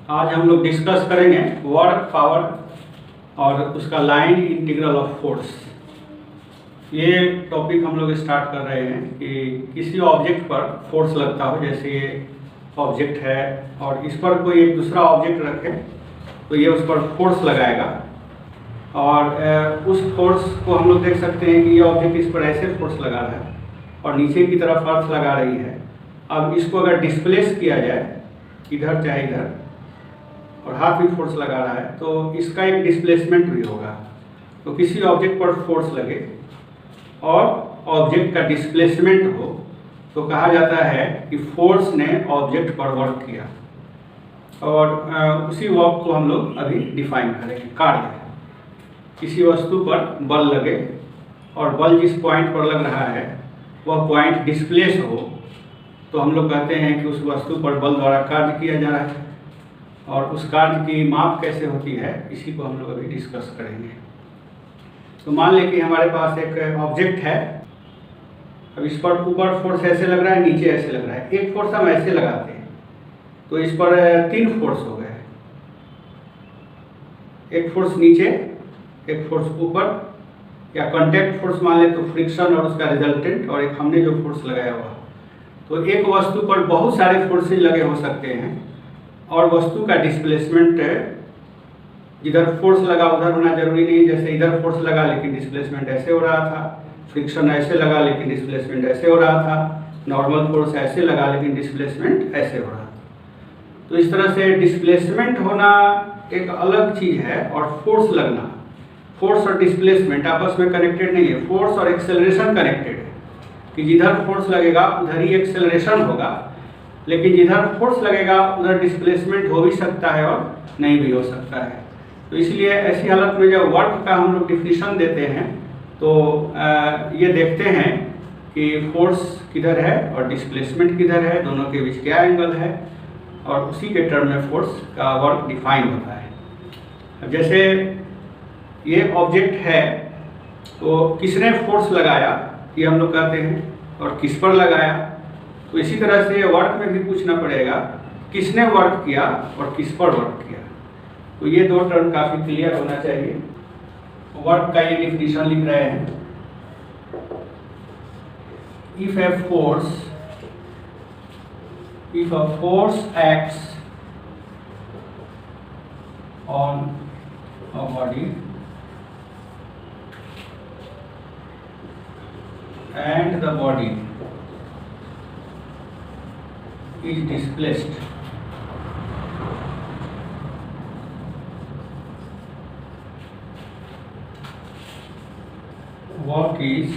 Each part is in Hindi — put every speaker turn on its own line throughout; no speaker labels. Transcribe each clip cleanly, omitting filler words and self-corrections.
आज हम लोग डिस्कस करेंगे वर्क पावर और उसका लाइन इंटीग्रल ऑफ फोर्स। ये टॉपिक हम लोग स्टार्ट कर रहे हैं कि किसी ऑब्जेक्ट पर फोर्स लगता हो, जैसे ये ऑब्जेक्ट है और इस पर कोई एक दूसरा ऑब्जेक्ट रखे तो ये उस पर फोर्स लगाएगा और उस फोर्स को हम लोग देख सकते हैं कि ये ऑब्जेक्ट इस पर ऐसे फोर्स लगा रहा है और नीचे की तरफ अर्थ लगा रही है। अब इसको अगर डिस्प्लेस किया जाए इधर चाहे इधर और हाथ भी फोर्स लगा रहा है तो इसका एक डिस्प्लेसमेंट भी होगा। तो किसी ऑब्जेक्ट पर फोर्स लगे और ऑब्जेक्ट का डिस्प्लेसमेंट हो तो कहा जाता है कि फोर्स ने ऑब्जेक्ट पर वर्क किया। और उसी वर्क को हम लोग अभी डिफाइन करेंगे। कार्य, किसी वस्तु पर बल लगे और बल जिस पॉइंट पर लग रहा है वह पॉइंट डिस्प्लेस हो तो हम लोग कहते हैं कि उस वस्तु पर बल द्वारा कार्य किया जा रहा है। और उस कार्य की माप कैसे होती है इसी को हम लोग अभी डिस्कस करेंगे। तो मान लें कि हमारे पास एक ऑब्जेक्ट है। अब इस पर ऊपर फोर्स ऐसे लग रहा है, नीचे ऐसे लग रहा है। एक फोर्स हम ऐसे लगाते हैं तो इस पर 3 फोर्स हो गए। एक फोर्स नीचे, एक फोर्स ऊपर, या कॉन्टैक्ट फोर्स मान ले तो फ्रिक्शन और उसका रिजल्टेंट, और एक हमने जो फोर्स लगाया हुआ। तो एक वस्तु पर बहुत सारे फोर्सेज लगे हो सकते हैं और वस्तु का डिस्प्लेसमेंट जिधर फोर्स लगा उधर होना जरूरी नहीं। जैसे इधर फोर्स लगा लेकिन डिस्प्लेसमेंट ऐसे हो रहा था, फ्रिक्शन ऐसे लगा लेकिन डिस्प्लेसमेंट ऐसे हो रहा था, नॉर्मल फोर्स ऐसे लगा लेकिन डिस्प्लेसमेंट ऐसे हो रहा था। तो इस तरह से डिस्प्लेसमेंट होना एक अलग चीज़ है और फोर्स लगना, फोर्स और डिस्प्लेसमेंट आपस में कनेक्टेड नहीं है। फोर्स और एक्सेलरेशन कनेक्टेड है कि जिधर फोर्स लगेगा उधर ही एक्सेलरेशन होगा, लेकिन जिधर फोर्स लगेगा उधर डिस्प्लेसमेंट हो भी सकता है और नहीं भी हो सकता है। तो इसलिए ऐसी हालत में जब वर्क का हम लोग डिफिनीशन देते हैं तो ये देखते हैं कि फोर्स किधर है और डिस्प्लेसमेंट किधर है, दोनों के बीच क्या एंगल है, और उसी के टर्म में फोर्स का वर्क डिफाइन होता है। अब जैसे ये ऑब्जेक्ट है तो किसने फोर्स लगाया ये हम लोग कहते हैं, और किस पर लगाया। तो इसी तरह से वर्क में भी पूछना पड़ेगा किसने वर्क किया और किस पर वर्क किया। तो ये 2 टर्म काफ़ी क्लियर होना चाहिए। वर्क का ये डिफिनीशन लिख रहे हैं, if a force acts on a body and the body is displaced, work is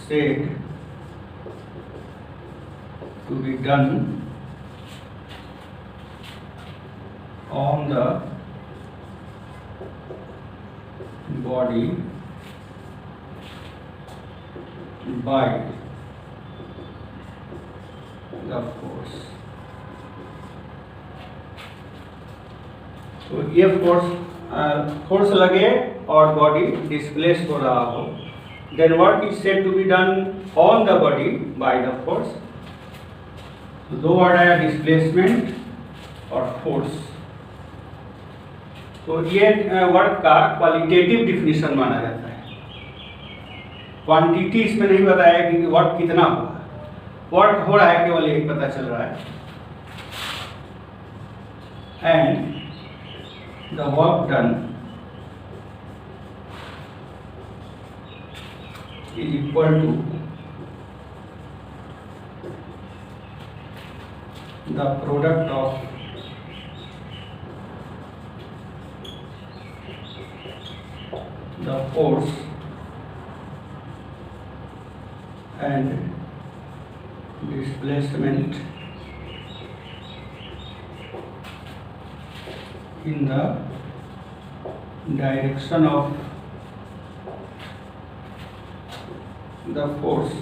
said to be done on the body by the force। तो ये फोर्स लगे और बॉडी डिस्प्लेस हो रहा हो, then work is said to be done on the body by the force. तो 2 वर्ड आया, डिस्प्लेसमेंट और फोर्स। तो ये वर्क का क्वालिटेटिव डिफिनीशन माना जाता है। क्वांटिटी इसमें नहीं बताया कि वर्क कितना हुआ, वर्क हो रहा है केवल यही पता चल रहा है। And the work done is equal to the product of the force and displacement in the direction of the force।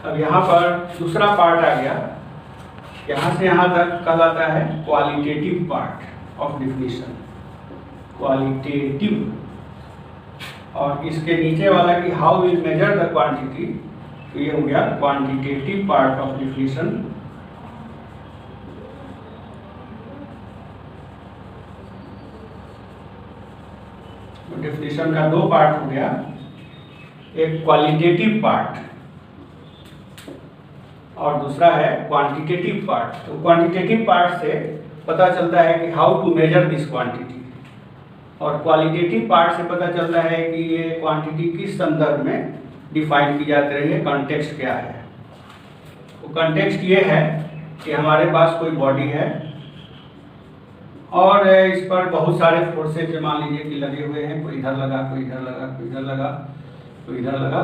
अब यहाँ पर दूसरा पार्ट आ गया, यहाँ से यहाँ तक कहलाता है qualitative part of definition, qualitative. और इसके नीचे वाला कि how will measure the quantity, तो ये हो गया quantitative part of definition. Definition का दो पार्ट हो गया, एक क्वालिटेटिव पार्ट और दूसरा है क्वांटिटेटिव पार्ट। तो क्वांटिटेटिव पार्ट से पता चलता है कि how to measure this quantity, और क्वालिटेटिव पार्ट से पता चलता है कि ये क्वांटिटी किस संदर्भ में डिफाइन की जाती रही है, कॉन्टेक्स्ट क्या है। तो कॉन्टेक्स्ट ये है कि हमारे पास कोई बॉडी है और इस पर बहुत सारे फोर्सेज मान लीजिए कि लगे हुए हैं, कोई इधर लगा, कोई इधर लगा, कोई इधर लगा, कोई इधर लगा,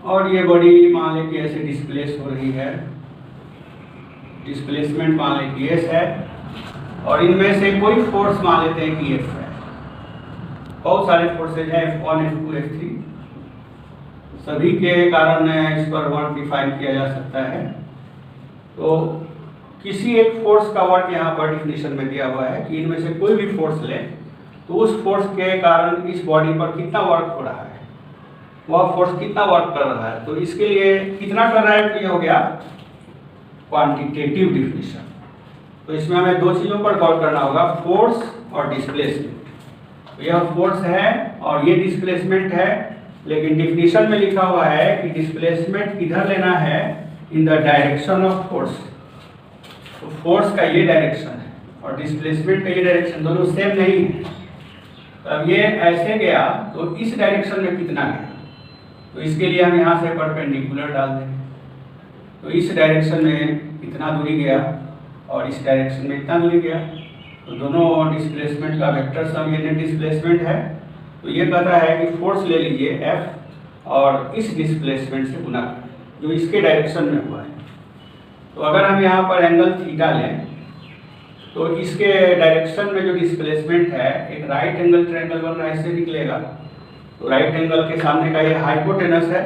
और ये बॉडी मान लें कि ऐसे डिस्प्लेस हो रही है, डिस्प्लेसमेंट मान लें कि एस है, और इनमें से कोई फोर्स मान लेते हैं कि एफ है। बहुत सारे फोर्सेज हैं, F1, F2, F3, सभी के कारण इस पर वर्क डिफाइन किया जा सकता है। तो किसी एक फोर्स का वर्क यहाँ पर डिफिनेशन में दिया हुआ है कि इनमें से कोई भी फोर्स लें तो उस फोर्स के कारण इस बॉडी पर कितना वर्क हो रहा है, वह फोर्स कितना वर्क कर रहा है। तो इसके लिए कितना कर रहा है, तो ये हो गया क्वांटिटेटिव डिफिनेशन। तो इसमें हमें दो चीज़ों पर गौर करना होगा, फोर्स और डिस्प्लेसमेंट। तो यह फोर्स है और ये डिस्प्लेसमेंट है, लेकिन डिफिनेशन में लिखा हुआ है कि डिस्प्लेसमेंट किधर लेना है, इन द डायरेक्शन ऑफ फोर्स। तो फोर्स का ये डायरेक्शन है और डिस्प्लेसमेंट का ये डायरेक्शन, दोनों सेम नहीं है। तो अब ये ऐसे गया तो इस डायरेक्शन में कितना गया, तो इसके लिए हम यहाँ से परपेंडिकुलर डाल देंगे। तो इस डायरेक्शन में इतना दूरी गया और इस डायरेक्शन में इतना दूरी गया, तो दोनों डिस्प्लेसमेंट का वेक्टर सम, ये नेट डिस्प्लेसमेंट है। तो ये कहता है कि फोर्स ले लीजिए F और इस डिस्प्लेसमेंट से गुना करें जो इसके डायरेक्शन में हुआ है। तो अगर हम यहाँ पर एंगल थीटा लें तो इसके डायरेक्शन में जो डिस्प्लेसमेंट है, एक राइट एंगल ट्रायंगल बन रहा है, इससे निकलेगा। तो राइट एंगल के सामने का ये हाइपोटेनस है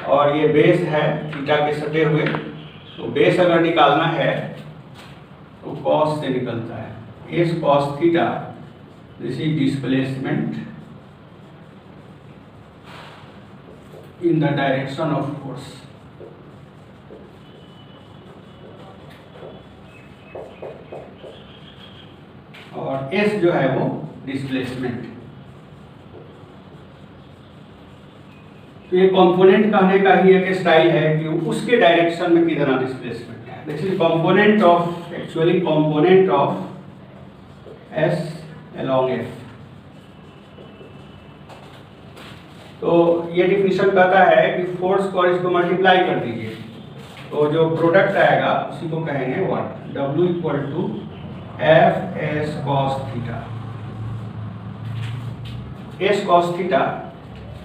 और ये बेस है थीटा के सटे हुए। तो बेस अगर निकालना है तो कॉस से निकलता है, S cos theta, this is displacement in the direction of force. और एस जो है वो डिस्प्लेसमेंट। तो ये कंपोनेंट कहने का ही एक स्टाइल है कि उसके डायरेक्शन में कितना डिस्प्लेसमेंट है। This is component of, actually component of S along F. तो ये डिफिनेशन कहता है कि फोर्स को और इसको मल्टीप्लाई कर दीजिए, तो जो प्रोडक्ट आएगा उसी को कहेंगे work. W equal to F S cos theta. S cos theta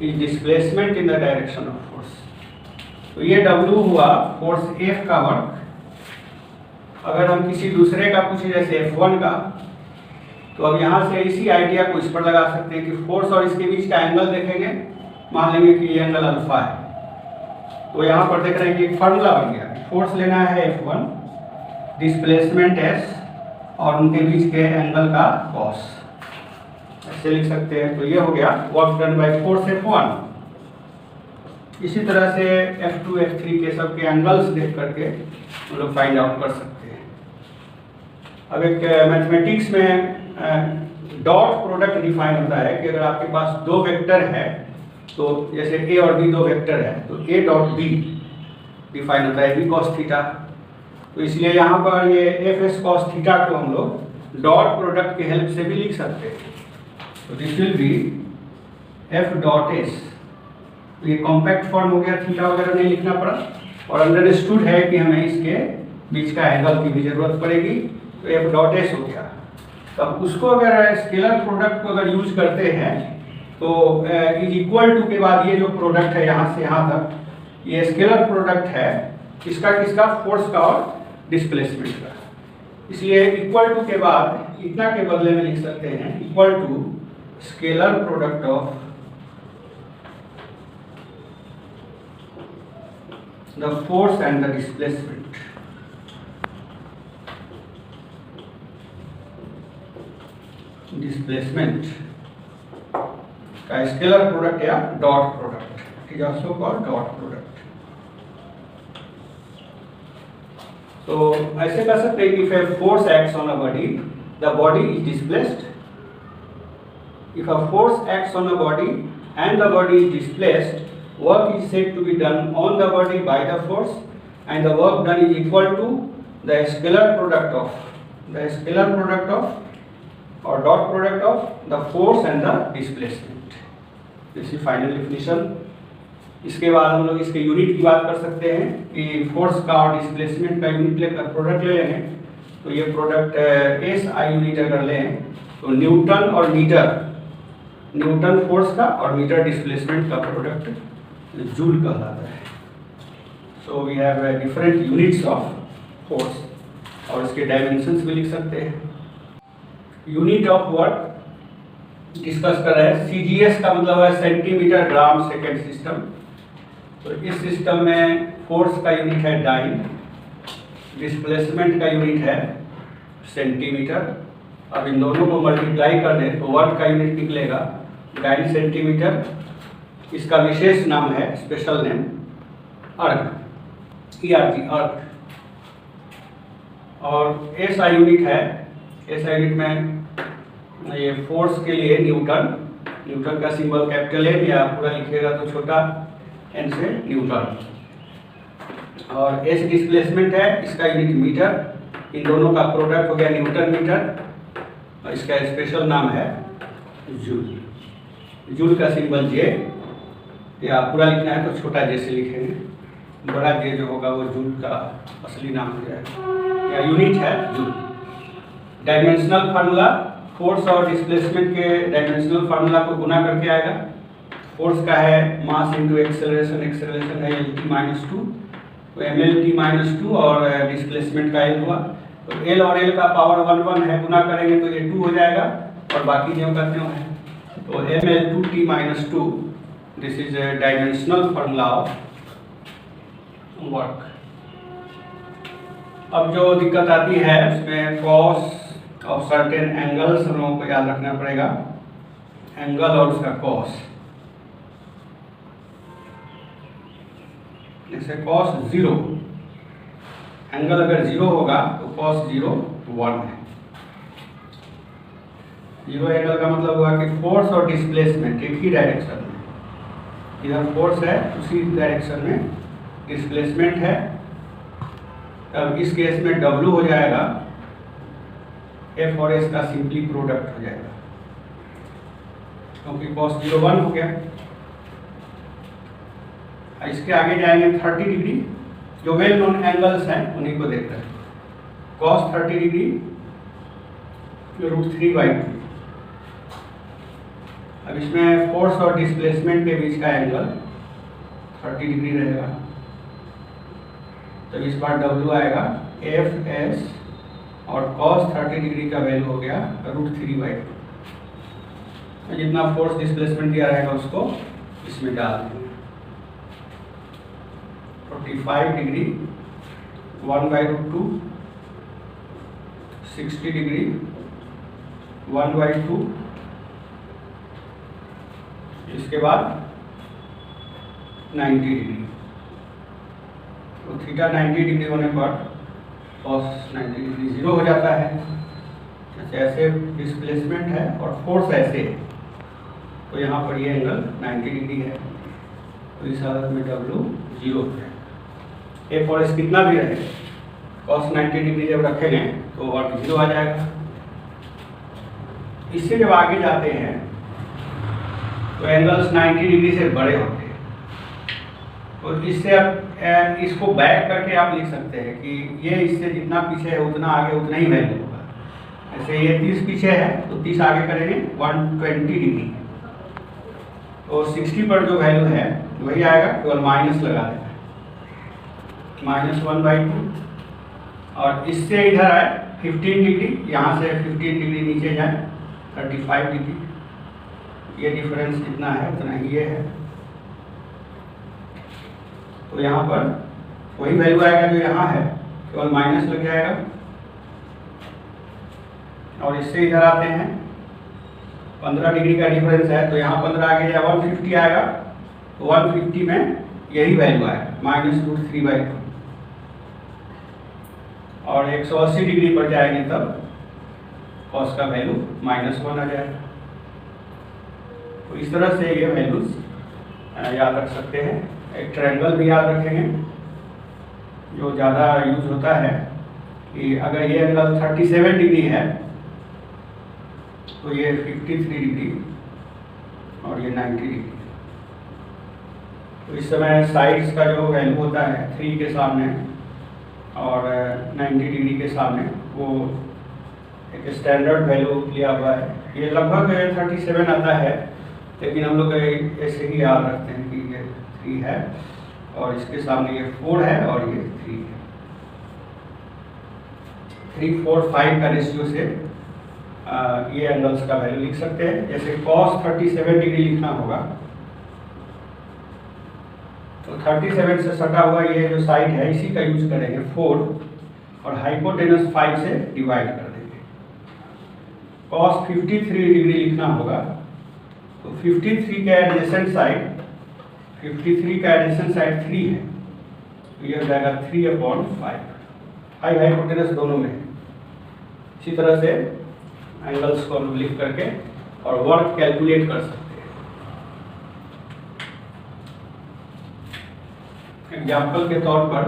is displacement in the direction of force. तो ये W हुआ फोर्स F का वर्क। अगर हम किसी दूसरे का पूछे जैसे F1 का, तो अब यहाँ से इसी आइडिया को इस पर लगा सकते हैं कि फोर्स और इसके बीच का एंगल देखेंगे, मान लेंगे कि ये एंगल अल्फा है। तो यहाँ पर देख रहे हैं कि एक फार्मूला बन गया, फोर्स लेना है F1, डिस्प्लेसमेंट S और उनके बीच के एंगल का कॉस, ऐसे लिख सकते हैं। तो ये हो गया work done by force F1। इसी तरह से F2, F3 के सब के एंगल्स देख करके हम लोग फाइंड आउट कर सकते हैं। अब एक मैथमेटिक्स में डॉट प्रोडक्ट डिफाइन होता है कि अगर आपके पास दो वेक्टर है, तो जैसे A और B दो वेक्टर है, तो A डॉट B डिफाइन होता है B cos थीटा। तो इसलिए यहाँ पर ये एफ एस कॉस थीटा को हम लोग डॉट प्रोडक्ट के हेल्प से भी लिख सकते हैं। तो this will B F dot S. तो ये कॉम्पैक्ट फॉर्म हो गया, थीटा वगैरह नहीं लिखना पड़ा, और अंडरस्टूड है कि हमें इसके बीच का एंगल की भी जरूरत पड़ेगी। तो एफ डॉट एस हो गया। तब उसको अगर स्केलर प्रोडक्ट को अगर यूज करते हैं तो इज इक्वल टू के बाद ये जो प्रोडक्ट है यहाँ से यहाँ तक, ये स्केलर प्रोडक्ट है किसका किसका, फोर्स का और डिस्प्लेसमेंट का। इसलिए इक्वल टू के बाद इतना के बदले में लिख सकते हैं equal to scalar product of the force and the displacement. Displacement का स्केलर प्रोडक्ट या dot product, is also called dot product. तो ऐसे कर सकते हैं कि if a force acts on a body, the body is displaced. If a force acts on a body and the body is displaced, work is said to be done on the body by the force, and the work done is equal to the scalar product of or dot product of the force and the displacement. This is final definition. इसके बाद हम लोग इसके यूनिट की बात कर सकते हैं कि फोर्स का और डिस्प्लेसमेंट का यूनिट लेकर प्रोडक्ट ले लेंगे। तो ये प्रोडक्ट SI यूनिट अगर लें तो न्यूटन और मीटर, न्यूटन फोर्स का और मीटर डिस्प्लेसमेंट का प्रोडक्ट जूल कहलाता है। So we have different units of force और इसके डायमेंशंस भी लिख सकते हैं। यूनिट ऑफ वर्क डिस्कस कर रहे हैं। CGS का मतलब है सेंटीमीटर ग्राम सेकेंड सिस्टम। तो इस सिस्टम में फोर्स का यूनिट है डाइन, डिस्प्लेसमेंट का यूनिट है सेंटीमीटर। अब इन दोनों को मल्टीप्लाई कर दें तो वर्क का यूनिट निकलेगा डाइन सेंटीमीटर। इसका विशेष नाम है, स्पेशल नेम, अर्ग, ERG, अर्ग। और SI यूनिट है, SI यूनिट में ये फोर्स के लिए न्यूटन, न्यूटन का सिंबल कैपिटल N या पूरा लिखिएगा तो छोटा n से न्यूटन। और S डिस्प्लेसमेंट है, इसका यूनिट मीटर। इन दोनों का प्रोडक्ट हो गया न्यूटन मीटर और इसका स्पेशल नाम है जूल। जूल का सिंबल J, या पूरा लिखना है तो छोटा J से लिखेंगे, बड़ा J जो होगा वो जूल का असली नाम हो जाएगा, या यूनिट है जूल। डायमेंशनल फार्मूला, फोर्स और डिस्प्लेसमेंट के डायमेंशनल फार्मूला को गुना करके आएगा। फोर्स का है मास इंटू एक्सेलरेशन, एक्सेलरेशन है LT-2, तो MLT-2 और डिस्प्लेसमेंट का L हुआ। तो L और L का पावर 1 है, गुना करेंगे तो ये 2 हो जाएगा और बाकी जो का त्यों है। तो ML2T-2, this is dimensional formula of work. अब जो दिक्कत आती है उसमें कॉस ऑफ सर्टेन एंगल्स हम लोगों को याद रखना पड़ेगा, एंगल और उसका कॉस। जैसे कॉस 0, एंगल अगर 0 होगा तो कॉस 0 1 है। 0 एंगल का मतलब हुआ कि फोर्स और डिस्प्लेसमेंट एक ही डायरेक्शन में, इधर फोर्स है उसी डायरेक्शन में डिस्प्लेसमेंट है। तब इस केस में W हो जाएगा, F और S का सिंपली प्रोडक्ट हो जाएगा, क्योंकि cos 0 1 हो गया। इसके आगे जाएंगे 30 डिग्री, जो वेल नोन एंगल्स हैं उन्हीं को देख रहे हैं। cos 30 degree √3/2। अब इसमें फोर्स और डिस्प्लेसमेंट के बीच का एंगल 30 डिग्री रहेगा। तब इस बार W आएगा FS और cos 30 डिग्री का वैल्यू हो गया √3/2। जितना फोर्स डिस्प्लेसमेंट दिया रहेगा उसको इसमें डाल देंगे। 45 डिग्री 1/2, 60 डिग्री 1/2, इसके बाद 90 डिग्री। तो थीटा 90 डिग्री होने पर cos 90 डिग्री 0 हो जाता है। जैसे ऐसे डिस्प्लेसमेंट है और फोर्स ऐसे, तो यहाँ पर ये एंगल 90 डिग्री है, तो इस हालत में W 0 हो जाएगा। F और S कितना भी रहे, cos 90 डिग्री जब रखेंगे तो वर्क 0 आ जाएगा। इससे जब आगे जाते हैं तो एंगल्स 90 डिग्री से बड़े होते हैं, तो इससे अब इसको बैक करके आप लिख सकते हैं कि ये इससे जितना पीछे है उतना आगे उतना ही वैल्यू होगा। ऐसे ये 30 पीछे है तो 30 आगे करेंगे 120 डिग्री, तो 60 पर जो वैल्यू है वही आएगा, केवल माइनस लगा देना, -1/2। और इससे इधर आए 15 डिग्री, यहाँ से 15 डिग्री नीचे जाए 35 डिग्री। ये डिफरेंस जितना है उतना ही ये है, तो यहाँ पर वही वैल्यू आएगा जो यहाँ है, केवल माइनस लग जाएगा। और इससे इधर आते हैं 15 डिग्री का डिफरेंस है, तो यहाँ 15 आगे जाए 150 आएगा, तो 150 में यही वैल्यू आया -√3/2, और 180 डिग्री पर जाएंगे तब कॉस का वैल्यू -1 आ जाएगा। तो इस तरह से ये वैल्यूज याद रख सकते हैं। एक ट्रायंगल भी याद रखेंगे जो ज़्यादा यूज होता है, कि अगर ये एंगल 37 डिग्री है तो ये 53 डिग्री और ये 90 डिग्री। तो इस समय साइड्स का जो वैल्यू होता है 3 के सामने और 90 डिग्री के सामने, वो एक स्टैंडर्ड वैल्यू लिया हुआ है। ये लगभग 37 आता है, लेकिन हम लोग ऐसे ही याद रखते हैं कि ये 3 है और इसके सामने ये 4 है और ये 3 है। 3, 4, 5 का रेशियो से ये एंगल्स का वैल्यू लिख सकते हैं। जैसे cos 37 डिग्री लिखना होगा तो 37 से सटा हुआ ये जो साइड है इसी का यूज करेंगे 4 और हाइपोटेनस 5 से डिवाइड कर देंगे। cos 53 डिग्री लिखना होगा तो 53 का एडजेसेंट साइड 3 है, तो ये हो जाएगा 3/5। हाई हाइपोटेनस दोनों में। इसी तरह से एंगल्स को हम लिख करके और वर्क कैलकुलेट कर सकते हैं। एग्जाम्पल के तौर पर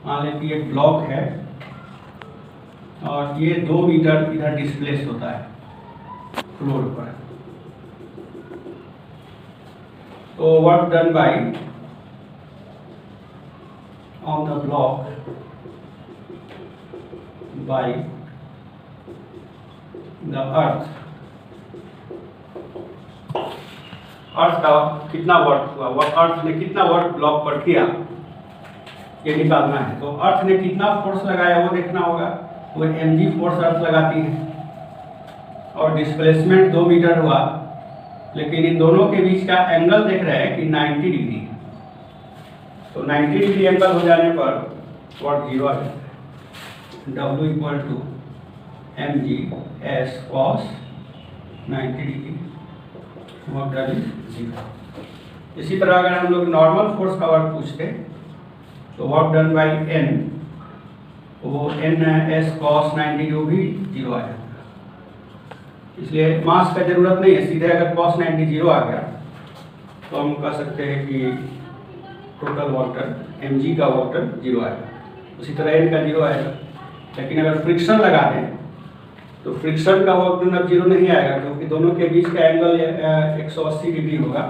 मान लें कि एक ब्लॉक है और ये 2 मीटर इधर डिस्प्लेस होता है फ्लोर पर। तो work done bye on the block by the earth का कितना वर्क हुआ, वह अर्थ ने कितना वर्क ब्लॉक पर किया ये निकालना है। तो अर्थ ने कितना फोर्स लगाया वो देखना होगा। वो mg फोर्स अर्थ लगाती है और डिस्प्लेसमेंट 2 मीटर हुआ, लेकिन इन दोनों के बीच का एंगल देख रहे हैं कि 90 डिग्री है। तो 90 डिग्री एंगल हो जाने पर वर्क 0 आ जाता है। W = mg s cos 90 degree, work done is 0। इसी तरह अगर हम लोग नॉर्मल फोर्स का वर्क पूछते तो वर्क डन बाय n, वो n s cos 90 जो भी 0 आ जाएगा। इसलिए मास का जरूरत नहीं है, सीधे अगर cos 90 0 आ गया तो हम कह सकते हैं कि टोटल वर्क डन mg का वर्क डन 0 आएगा। उसी तरह n का 0 आएगा। लेकिन अगर फ्रिक्शन लगा दें तो फ्रिक्शन का वर्क डन अब 0 नहीं आएगा, क्योंकि दोनों के बीच का एंगल 180 डिग्री होगा।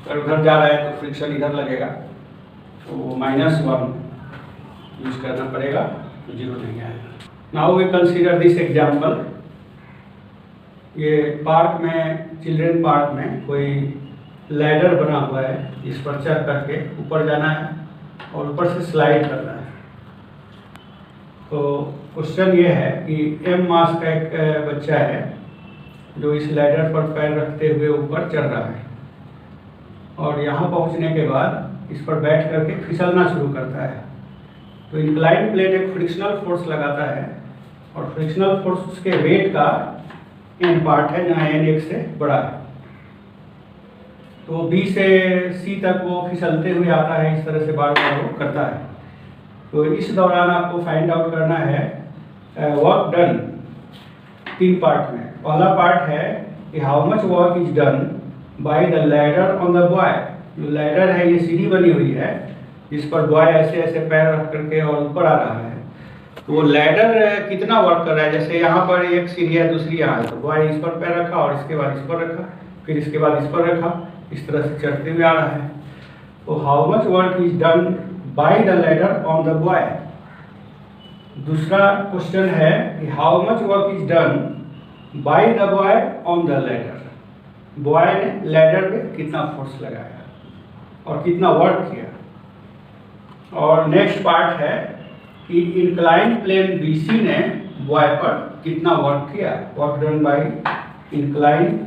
अगर उधर जा रहा है तो फ्रिक्शन इधर लगेगा, तो -1 यूज करना पड़ेगा, तो 0 नहीं आएगा। Now we consider this example. ये पार्क में, चिल्ड्रेन पार्क में कोई लैडर बना हुआ है, इस पर चढ़ करके ऊपर जाना है और ऊपर से स्लाइड करना है। तो क्वेश्चन ये है कि m मास का एक बच्चा है जो इस लैडर पर पैर रखते हुए ऊपर चढ़ रहा है और यहाँ पहुँचने के बाद इस पर बैठ करके फिसलना शुरू करता है। तो इंक्लाइन प्लेन एक फ्रिक्शनल फोर्स लगाता है और फ्रिक्शनल फोर्स उसके वेट का n पार्ट है, जहाँ n 1 से बड़ा है। तो B से C तक वो फिसलते हुए आता है, इस तरह से बार बार वो करता है। तो इस दौरान आपको फाइंड आउट करना है वर्क डन 3 पार्ट में। पहला पार्ट है कि how much work is done by the ladder on the boy. जो लैडर है ये सीढ़ी बनी हुई है जिस पर बॉय ऐसे ऐसे पैर रख करके और ऊपर आ रहा है। तो वो लैडर कितना वर्क कर रहा है, जैसे यहाँ पर एक सीढ़ी है, दूसरी यहाँ है, तो बॉय इस पर पैर रखा और इसके बाद इस पर रखा, फिर इसके बाद इस पर रखा, इस तरह से चढ़ते हुए आ रहा है। तो how much work is done by the ladder on the boy. दूसरा क्वेश्चन है कि how much work is done by the boy on the ladder. Boy ने लैडर पे कितना फोर्स लगाया और कितना वर्क किया। और नेक्स्ट पार्ट है कि इंक्लाइन प्लेन BC ने बॉय पर कितना वर्क किया, work done by incline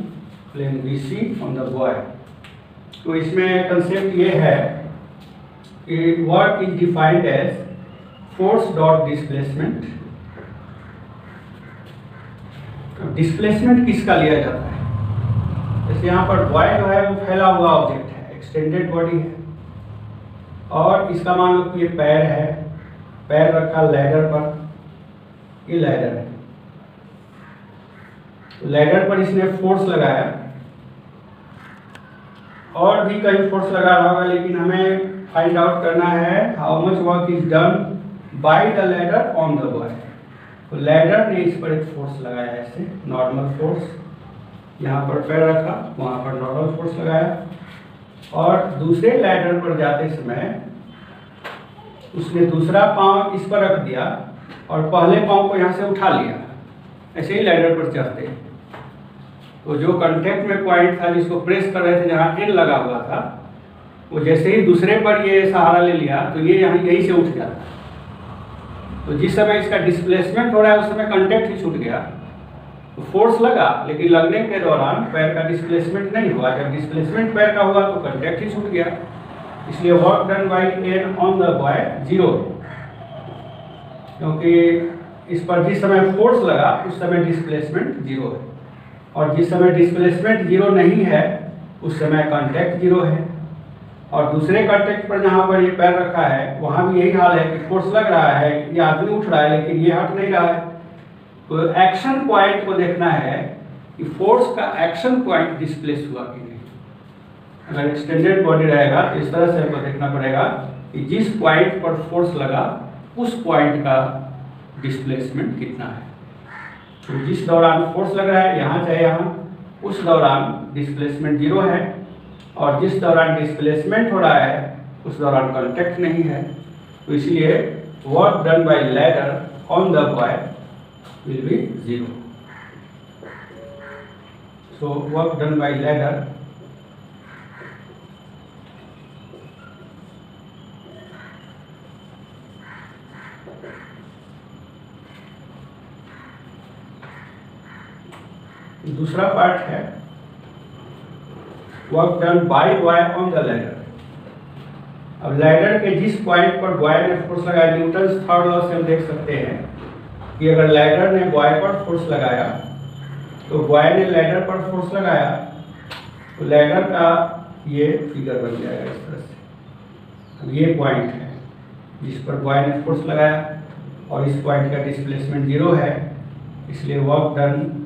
plane BC on the boy. तो इसमें कंसेप्ट ये है कि work is defined as force dot displacement. Displacement किसका लिया जाता है, जैसे यहाँ पर बॉय जो है वो फैला हुआ ऑब्जेक्ट है, एक एक्सटेंडेड बॉडी है, और इसका मान लो कि ये पैर है, पैर रखा लैडर पर, ये लैडर है, लैडर पर इसने फोर्स लगाया, और भी कई फोर्स लगा रहा होगा, लेकिन हमें फाइंड आउट करना है how much work is done by the ladder on the boy. तो लैडर ने इस पर एक फोर्स लगाया, ऐसे नॉर्मल फोर्स, यहाँ पर पैर रखा, वहाँ पर नॉर्मल फोर्स लगाया, और दूसरे लैडर पर जाते समय उसने दूसरा पांव इस पर रख दिया और पहले पांव को यहाँ से उठा लिया, ऐसे ही लैडर पर चढ़ते। तो जो कांटेक्ट में पॉइंट था जिसको प्रेस कर रहे थे, जहाँ एन लगा हुआ था, वो जैसे ही दूसरे पर ये सहारा ले लिया तो ये यहाँ यहीं से उठ जाता। तो जिस समय इसका डिस्प्लेसमेंट हो रहा है उस समय कांटेक्ट ही छूट गया, तो फोर्स लगा, लेकिन लगने के दौरान पैर का डिस्प्लेसमेंट नहीं हुआ। जब डिस्प्लेसमेंट पैर का हुआ तो कांटेक्ट ही छूट गया, इसलिए work done by N on the boy 0, क्योंकि इस पर जिस समय फोर्स लगा उस समय डिस्प्लेसमेंट 0 है, और जिस समय डिस्प्लेसमेंट 0 नहीं है उस समय कांटेक्ट 0 है। और दूसरे कांटेक्ट पर जहाँ पर ये पैर रखा है वहाँ भी यही हाल है कि फोर्स लग रहा है, ये आदमी उठ रहा है लेकिन ये हट नहीं रहा है। तो एक्शन पॉइंट को देखना है कि फोर्स का एक्शन पॉइंट डिस्प्लेस हुआ कि नहीं। अगर एक्सटेंडेड बॉडी रहेगा तो इस तरह से हमको देखना पड़ेगा कि जिस पॉइंट पर फोर्स लगा उस पॉइंट का डिस्प्लेसमेंट कितना है। तो जिस दौरान फोर्स लग रहा है, यहाँ चाहे यहाँ, उस दौरान डिस्प्लेसमेंट 0 है, और जिस दौरान डिस्प्लेसमेंट हो रहा है उस दौरान कांटेक्ट नहीं है। तो इसलिए work done bye ladder on the boy will be 0। So work done bye ladder दूसरा पार्ट है work done bye boy on the ladder. अब लैडर के जिस पॉइंट पर बॉय ने फोर्स लगाया, न्यूटन्स थर्ड लॉ से हम देख सकते हैं कि अगर लैडर ने बॉय पर फोर्स लगाया तो बॉय ने लैडर पर फोर्स लगाया, तो लैडर का ये फिगर बन जाएगा इस तरह से। अब ये पॉइंट है जिस पर बॉय ने फोर्स लगाया, और इस पॉइंट का डिस्प्लेसमेंट 0 है, इसलिए work done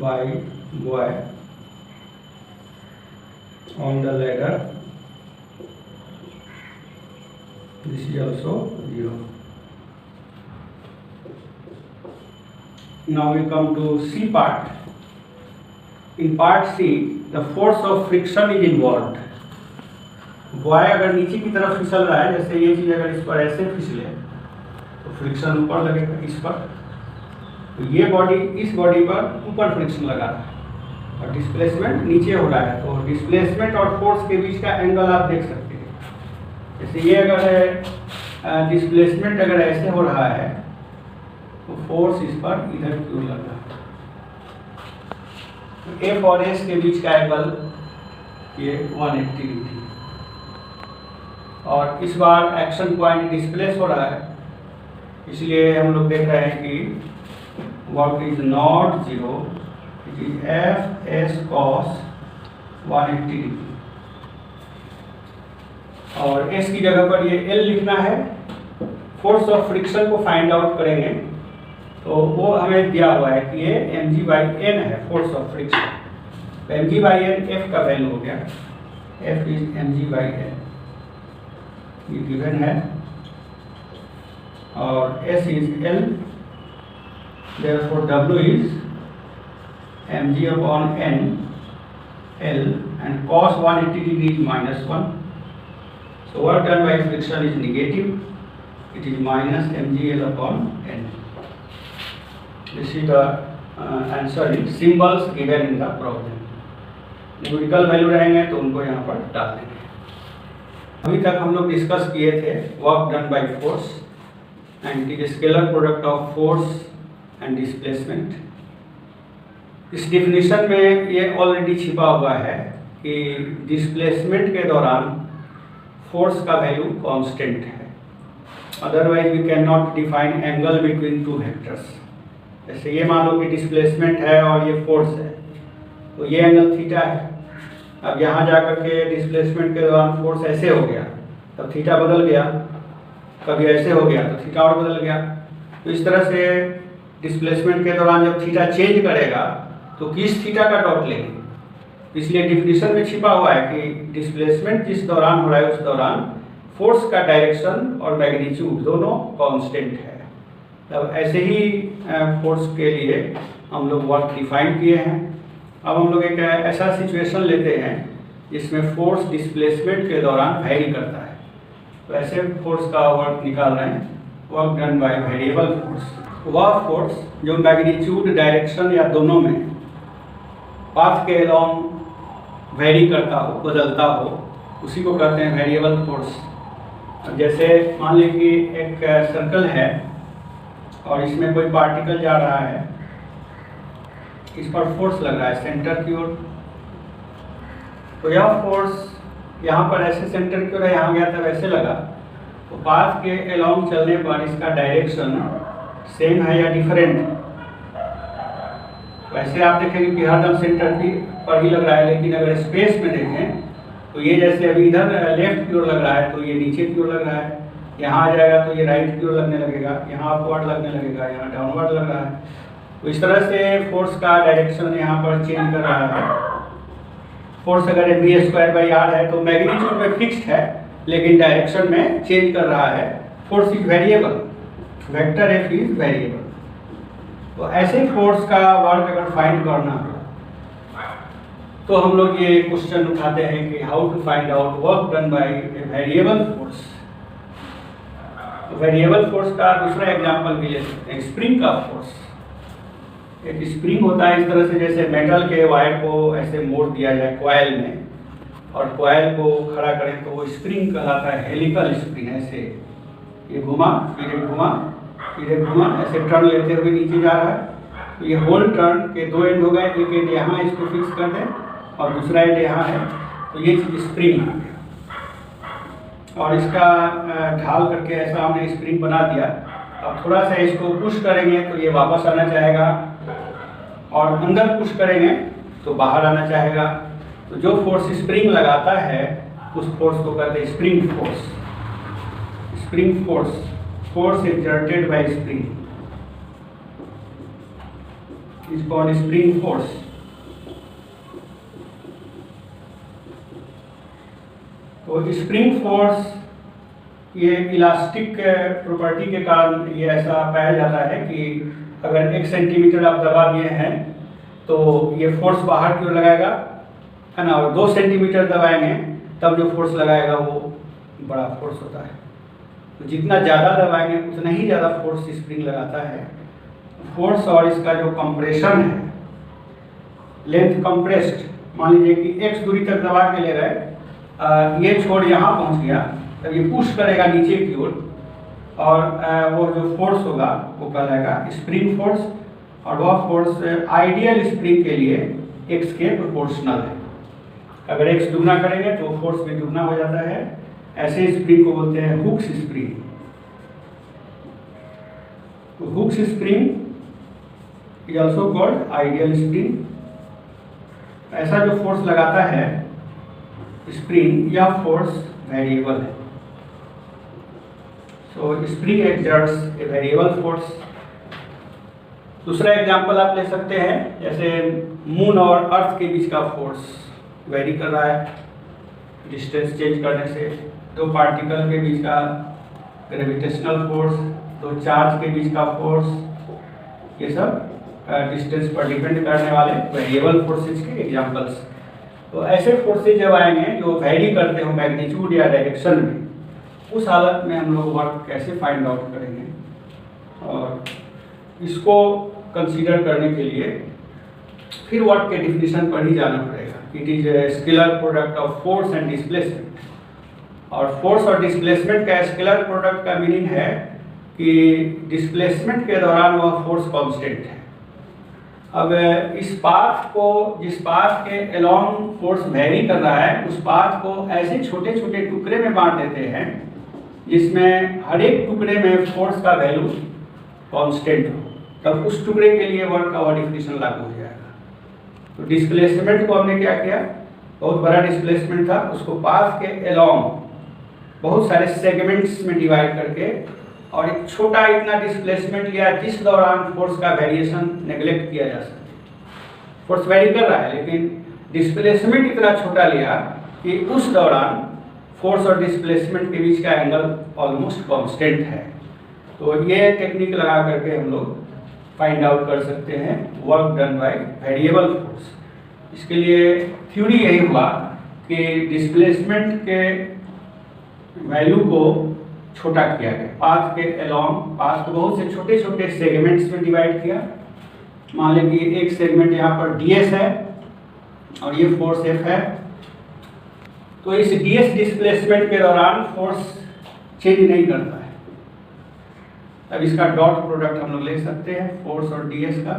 by boy on the ladder, this is also 0. Now we come to C part. In part C, the force of friction is involved. Boy अगर नीचे की तरफ फिसल रहा है, जैसे ये चीज अगर इस पर ऐसे फिसले तो फ्रिक्शन ऊपर लगेगा इस पर, तो ये बॉडी इस बॉडी पर ऊपर फ्रिक्शन लगा रहा है और डिस्प्लेसमेंट नीचे हो रहा है। तो डिस्प्लेसमेंट और फोर्स के बीच का एंगल आप देख सकते हैं। जैसे ये अगर है डिस्प्लेसमेंट अगर ऐसे हो रहा है तो फोर्स इस पर इधर क्यों लग रहा है, तो एफ और एस के बीच का एंगल ये 180 डिग्री, और इस बार एक्शन पॉइंट डिस्प्लेस हो रहा है, इसलिए हम लोग देख रहे हैं कि work is not 0, it is F S cos 180 degree, और एस की जगह पर ये एल लिखना है। फोर्स ऑफ फ्रिक्शन को फाइंड आउट करेंगे तो वो हमें दिया हुआ है कि ये mg/n है, फोर्स ऑफ फ्रिक्शन। तो mg/n एफ का वैल्यू हो गया, एफ इज mg/n, ये गिवन है, और S is L, therefore W is mg/n L, and cos 180 degree is -1. So work done by friction is negative, it is minus mgL/n. This is the answer in symbols given in the problem. Numerical value रहेंगे तो उनको यहाँ पर डाल देंगे। अभी तक हम लोग डिस्कस किए थे work done by force and it is scalar product of force and displacement. इस डिफिनीशन में ये ऑलरेडी छिपा हुआ है कि डिस्प्लेसमेंट के दौरान फोर्स का वैल्यू कांस्टेंट है, otherwise we can not define angle between two vectors. जैसे ये मान लो कि डिस्प्लेसमेंट है और ये फोर्स है, तो ये एंगल थीटा है। अब यहाँ जा कर के डिस्प्लेसमेंट के दौरान फोर्स ऐसे हो गया, तब थीटा बदल गया, कभी ऐसे हो गया तो थीटा और बदल गया। तो इस तरह से डिस्प्लेसमेंट के दौरान जब थीटा चेंज करेगा तो किस थीटा का डॉट लेंगे। इसलिए डिफिनीशन में छिपा हुआ है कि डिस्प्लेसमेंट जिस दौरान हो रहा है उस दौरान फोर्स का डायरेक्शन और मैग्नीट्यूड दोनों कांस्टेंट है। तब ऐसे ही फोर्स के लिए हम लोग वर्क डिफाइन किए हैं। अब हम लोग एक ऐसा सिचुएशन लेते हैं जिसमें फोर्स डिस्प्लेसमेंट के दौरान वेरी करता है। तो ऐसे फोर्स का वर्क निकाल रहे हैं, work done by variable force. वह फोर्स जो मैग्नीट्यूड डायरेक्शन या दोनों में पाथ के अलोंग वेरी करता हो, बदलता हो, उसी को कहते हैं वेरिएबल फोर्स। जैसे मान लीजिए कि एक सर्कल है और इसमें कोई पार्टिकल जा रहा है, इस पर फोर्स लग रहा है सेंटर की ओर। तो यह फोर्स यहाँ पर ऐसे सेंटर की ओर है, यहाँ गया था वैसे लगा। तो पाथ के अलोंग चलने पर इसका डायरेक्शन सेम है या डिफरेंट। वैसे आप देखेंगे कि हरदम सेंटर की पर ही लग रहा है, लेकिन अगर स्पेस में देखें तो ये जैसे अभी इधर लेफ्ट की ओर लग रहा है तो ये नीचे की ओर लग रहा है, यहाँ आ जाएगा तो ये राइट की ओर लगने लगेगा, यहाँ अपवर्ड लगने लगेगा, यहाँ डाउनवर्ड लग रहा है। तो इस तरह से फोर्स का डायरेक्शन यहाँ पर चेंज कर रहा है। फोर्स अगर mv²/r है तो मैग्नीट्यूड में फिक्स्ड है, लेकिन डायरेक्शन में चेंज कर रहा है। Force is variable, vector F is variable. तो ऐसे फोर्स का वर्क अगर फाइंड करना हो तो हम लोग ये क्वेश्चन उठाते हैं कि how to find out work done by a variable force. Variable force का दूसरा एग्जांपल भी ले सकते हैं, स्प्रिंग का फोर्स। एक स्प्रिंग होता है इस तरह से, जैसे मेटल के वायर को ऐसे मोड़ दिया जाए कॉइल में और कॉइल को खड़ा करें तो वो स्प्रिंग कहलाता है, हेलिकल स्प्रिंग। ऐसे ये घुमा फिर एक घुमा फिर एक घुमा, ऐसे टर्न लेते हुए नीचे जा रहा है। तो ये होल टर्न के दो एंड हो गए, एक एंड यहाँ इसको फिक्स कर दें और दूसरा एंड यहाँ है, तो ये चीज़ स्प्रिंग आ गया। और इसका ढाल करके ऐसा हमने स्प्रिंग बना दिया। अब थोड़ा सा इसको पुश करेंगे तो ये वापस आना चाहेगा, और अंदर पुश करेंगे तो बाहर आना चाहेगा। तो जो फोर्स स्प्रिंग लगाता है उस फोर्स को कहते हैं spring force. Spring force, force exerted by spring is called spring force. तो स्प्रिंग फोर्स ये इलास्टिक प्रॉपर्टी के कारण ये ऐसा पाया जाता है कि अगर 1 सेंटीमीटर आप दबा दिए हैं तो ये फोर्स बाहर की ओर लगाएगा, है ना, और 2 सेंटीमीटर दबाएंगे तब जो फोर्स लगाएगा वो बड़ा फोर्स होता है। तो जितना ज़्यादा दबाएंगे उतना ही ज़्यादा फोर्स स्प्रिंग लगाता है। फोर्स और इसका जो कंप्रेशन है, लेंथ कंप्रेस्ड, मान लीजिए कि x दूरी तक दबा के ले गए, ये छोड़ यहाँ पहुँच गया, तब ये पुश करेगा नीचे की ओर और वो जो फोर्स होगा वो कहलाएगा स्प्रिंग फोर्स। और वह फोर्स आइडियल स्प्रिंग के लिए x के प्रोपोर्शनल है। अगर x दुगना करेंगे तो फोर्स भी दुगना हो जाता है। ऐसे स्प्रिंग को बोलते हैं हुक्स स्प्रिंग। तो Hooke's spring is also called ideal spring. ऐसा जो फोर्स लगाता है स्प्रिंग, यह फोर्स वेरिएबल है। सो स्प्रिंग एक्सर्ट्स ए वेरिएबल फोर्स। दूसरा एग्जांपल आप ले सकते हैं, जैसे मून और अर्थ के बीच का फोर्स वेरी कर रहा है डिस्टेंस चेंज करने से। दो पार्टिकल के बीच का ग्रेविटेशनल फोर्स, दो चार्ज के बीच का फोर्स, ये सब डिस्टेंस पर डिपेंड करने वाले वेरिएबल फोर्सेज के एग्जांपल्स। तो ऐसे फोर्सेज जब आएंगे जो वेरी करते हो मैग्नीट्यूड या डायरेक्शन में, उस हालत में हम लोग वर्क कैसे फाइंड आउट करेंगे। और इसको कंसीडर करने के लिए फिर वर्क के डिफिनीशन पर ही जाना पड़ेगा। It is a scalar product of force and displacement. और फोर्स और डिस्प्लेसमेंट का स्केलर प्रोडक्ट का मीनिंग है कि डिस्प्लेसमेंट के दौरान वह फोर्स कांस्टेंट है। अब इस पाथ को, जिस पाथ के अलोंग फोर्स वेरी कर रहा है, उस पाथ को ऐसे छोटे छोटे टुकड़े में बांट देते हैं जिसमें हर एक टुकड़े में फोर्स का वैल्यू कांस्टेंट हो, तब उस टुकड़े के लिए वर्क का डिफिनीशन लागू हो जाएगा। तो डिस्प्लेसमेंट को हमने क्या किया, बहुत बड़ा डिस्प्लेसमेंट था, उसको पाथ के अलोंग बहुत सारे सेगमेंट्स में डिवाइड करके और एक छोटा इतना डिस्प्लेसमेंट लिया जिस दौरान फोर्स का वेरिएशन नेग्लेक्ट किया जा सके। फोर्स वेरी कर रहा है लेकिन डिस्प्लेसमेंट इतना छोटा लिया कि उस दौरान फोर्स और डिस्प्लेसमेंट के बीच का एंगल ऑलमोस्ट कांस्टेंट है। तो ये टेक्निक लगा करके हम लोग फाइंड आउट कर सकते हैं work done by variable force. इसके लिए थ्योरी यही हुआ कि डिस्प्लेसमेंट के वैल्यू को छोटा किया गया, पाथ के अलोंग पाथ को बहुत से छोटे छोटे सेगमेंट्स में डिवाइड किया। मान लें कि एक सेगमेंट यहाँ पर ds है और ये फोर्स F है, तो इस ds डिस्प्लेसमेंट के दौरान फोर्स चेंज नहीं करता है। अब इसका डॉट प्रोडक्ट हम लोग ले सकते हैं फोर्स और ds का।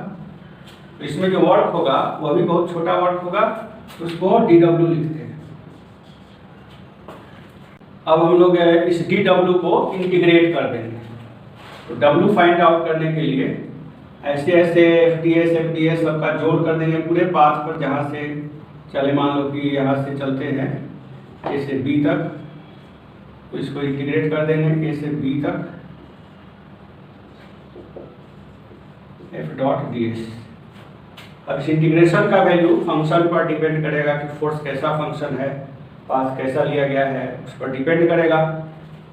तो इसमें जो वर्क होगा वह भी बहुत छोटा वर्क होगा, तो उसको dw लिखते हैं। अब हम लोग इस dw को इंटीग्रेट कर देंगे। तो w फाइंड आउट करने के लिए ऐसे ऐसे FDS सबका जोड़ कर देंगे पूरे पाथ पर, जहाँ से चले, मान लो कि यहाँ से चलते हैं A से B तक, तो इसको इंटीग्रेट कर देंगे A से B तक F डॉट ds। अब इस इंटीग्रेशन का वैल्यू फंक्शन पर डिपेंड करेगा कि फोर्स कैसा फंक्शन है, पाथ कैसा लिया गया है, उस पर डिपेंड करेगा।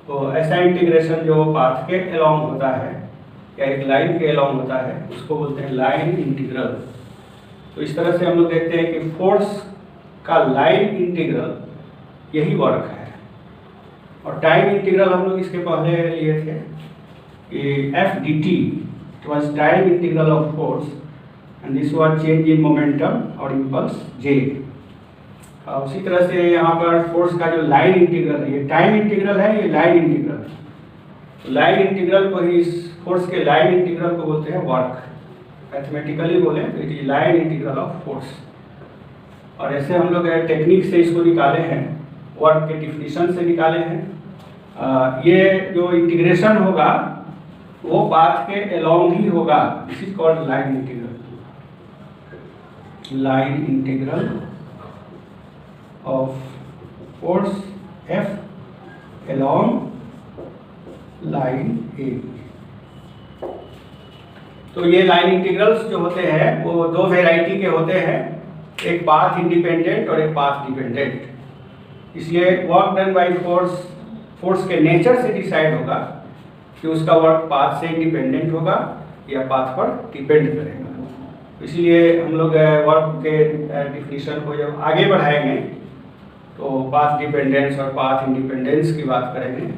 तो ऐसा इंटीग्रेशन जो पाथ के अलोंग होता है या एक लाइन के अलोंग होता है उसको बोलते हैं लाइन इंटीग्रल। तो इस तरह से हम लोग देखते हैं कि फोर्स का लाइन इंटीग्रल यही वर्क है। और टाइम इंटीग्रल हम लोग इसके पहले लिए थे कि F dt was time integral of force and this was change in momentum और इम्पल्स J। उसी तरह से यहाँ पर फोर्स का जो लाइन इंटीग्रल है, ये टाइम इंटीग्रल है, ये लाइन इंटीग्रल है। तो लाइन इंटीग्रल को ही, इस फोर्स के लाइन इंटीग्रल को बोलते हैं वर्क। मैथमेटिकली बोले तो it is line integral of force. और ऐसे हम लोग टेक्निक से इसको निकाले हैं, वर्क के डिफिनीशन से निकाले हैं। ये जो इंटीग्रेशन होगा वो पाथ के अलोंग ही होगा, this is called line integral. Line integral of force F along line A। तो ये लाइन इंटीग्रल्स जो होते हैं वो दो वेराइटी के होते हैं, एक पाथ इंडिपेंडेंट और एक पाथ डिपेंडेंट। इसलिए वर्क डन बाय फोर्स के नेचर से डिसाइड होगा कि उसका वर्क पाथ से इंडिपेंडेंट होगा या पाथ पर डिपेंड करेगा। इसलिए हम लोग वर्क के डिफिनीशन को जब आगे बढ़ाएंगे तो पाथ डिपेंडेंस और पाथ इंडिपेंडेंस की बात करेंगे।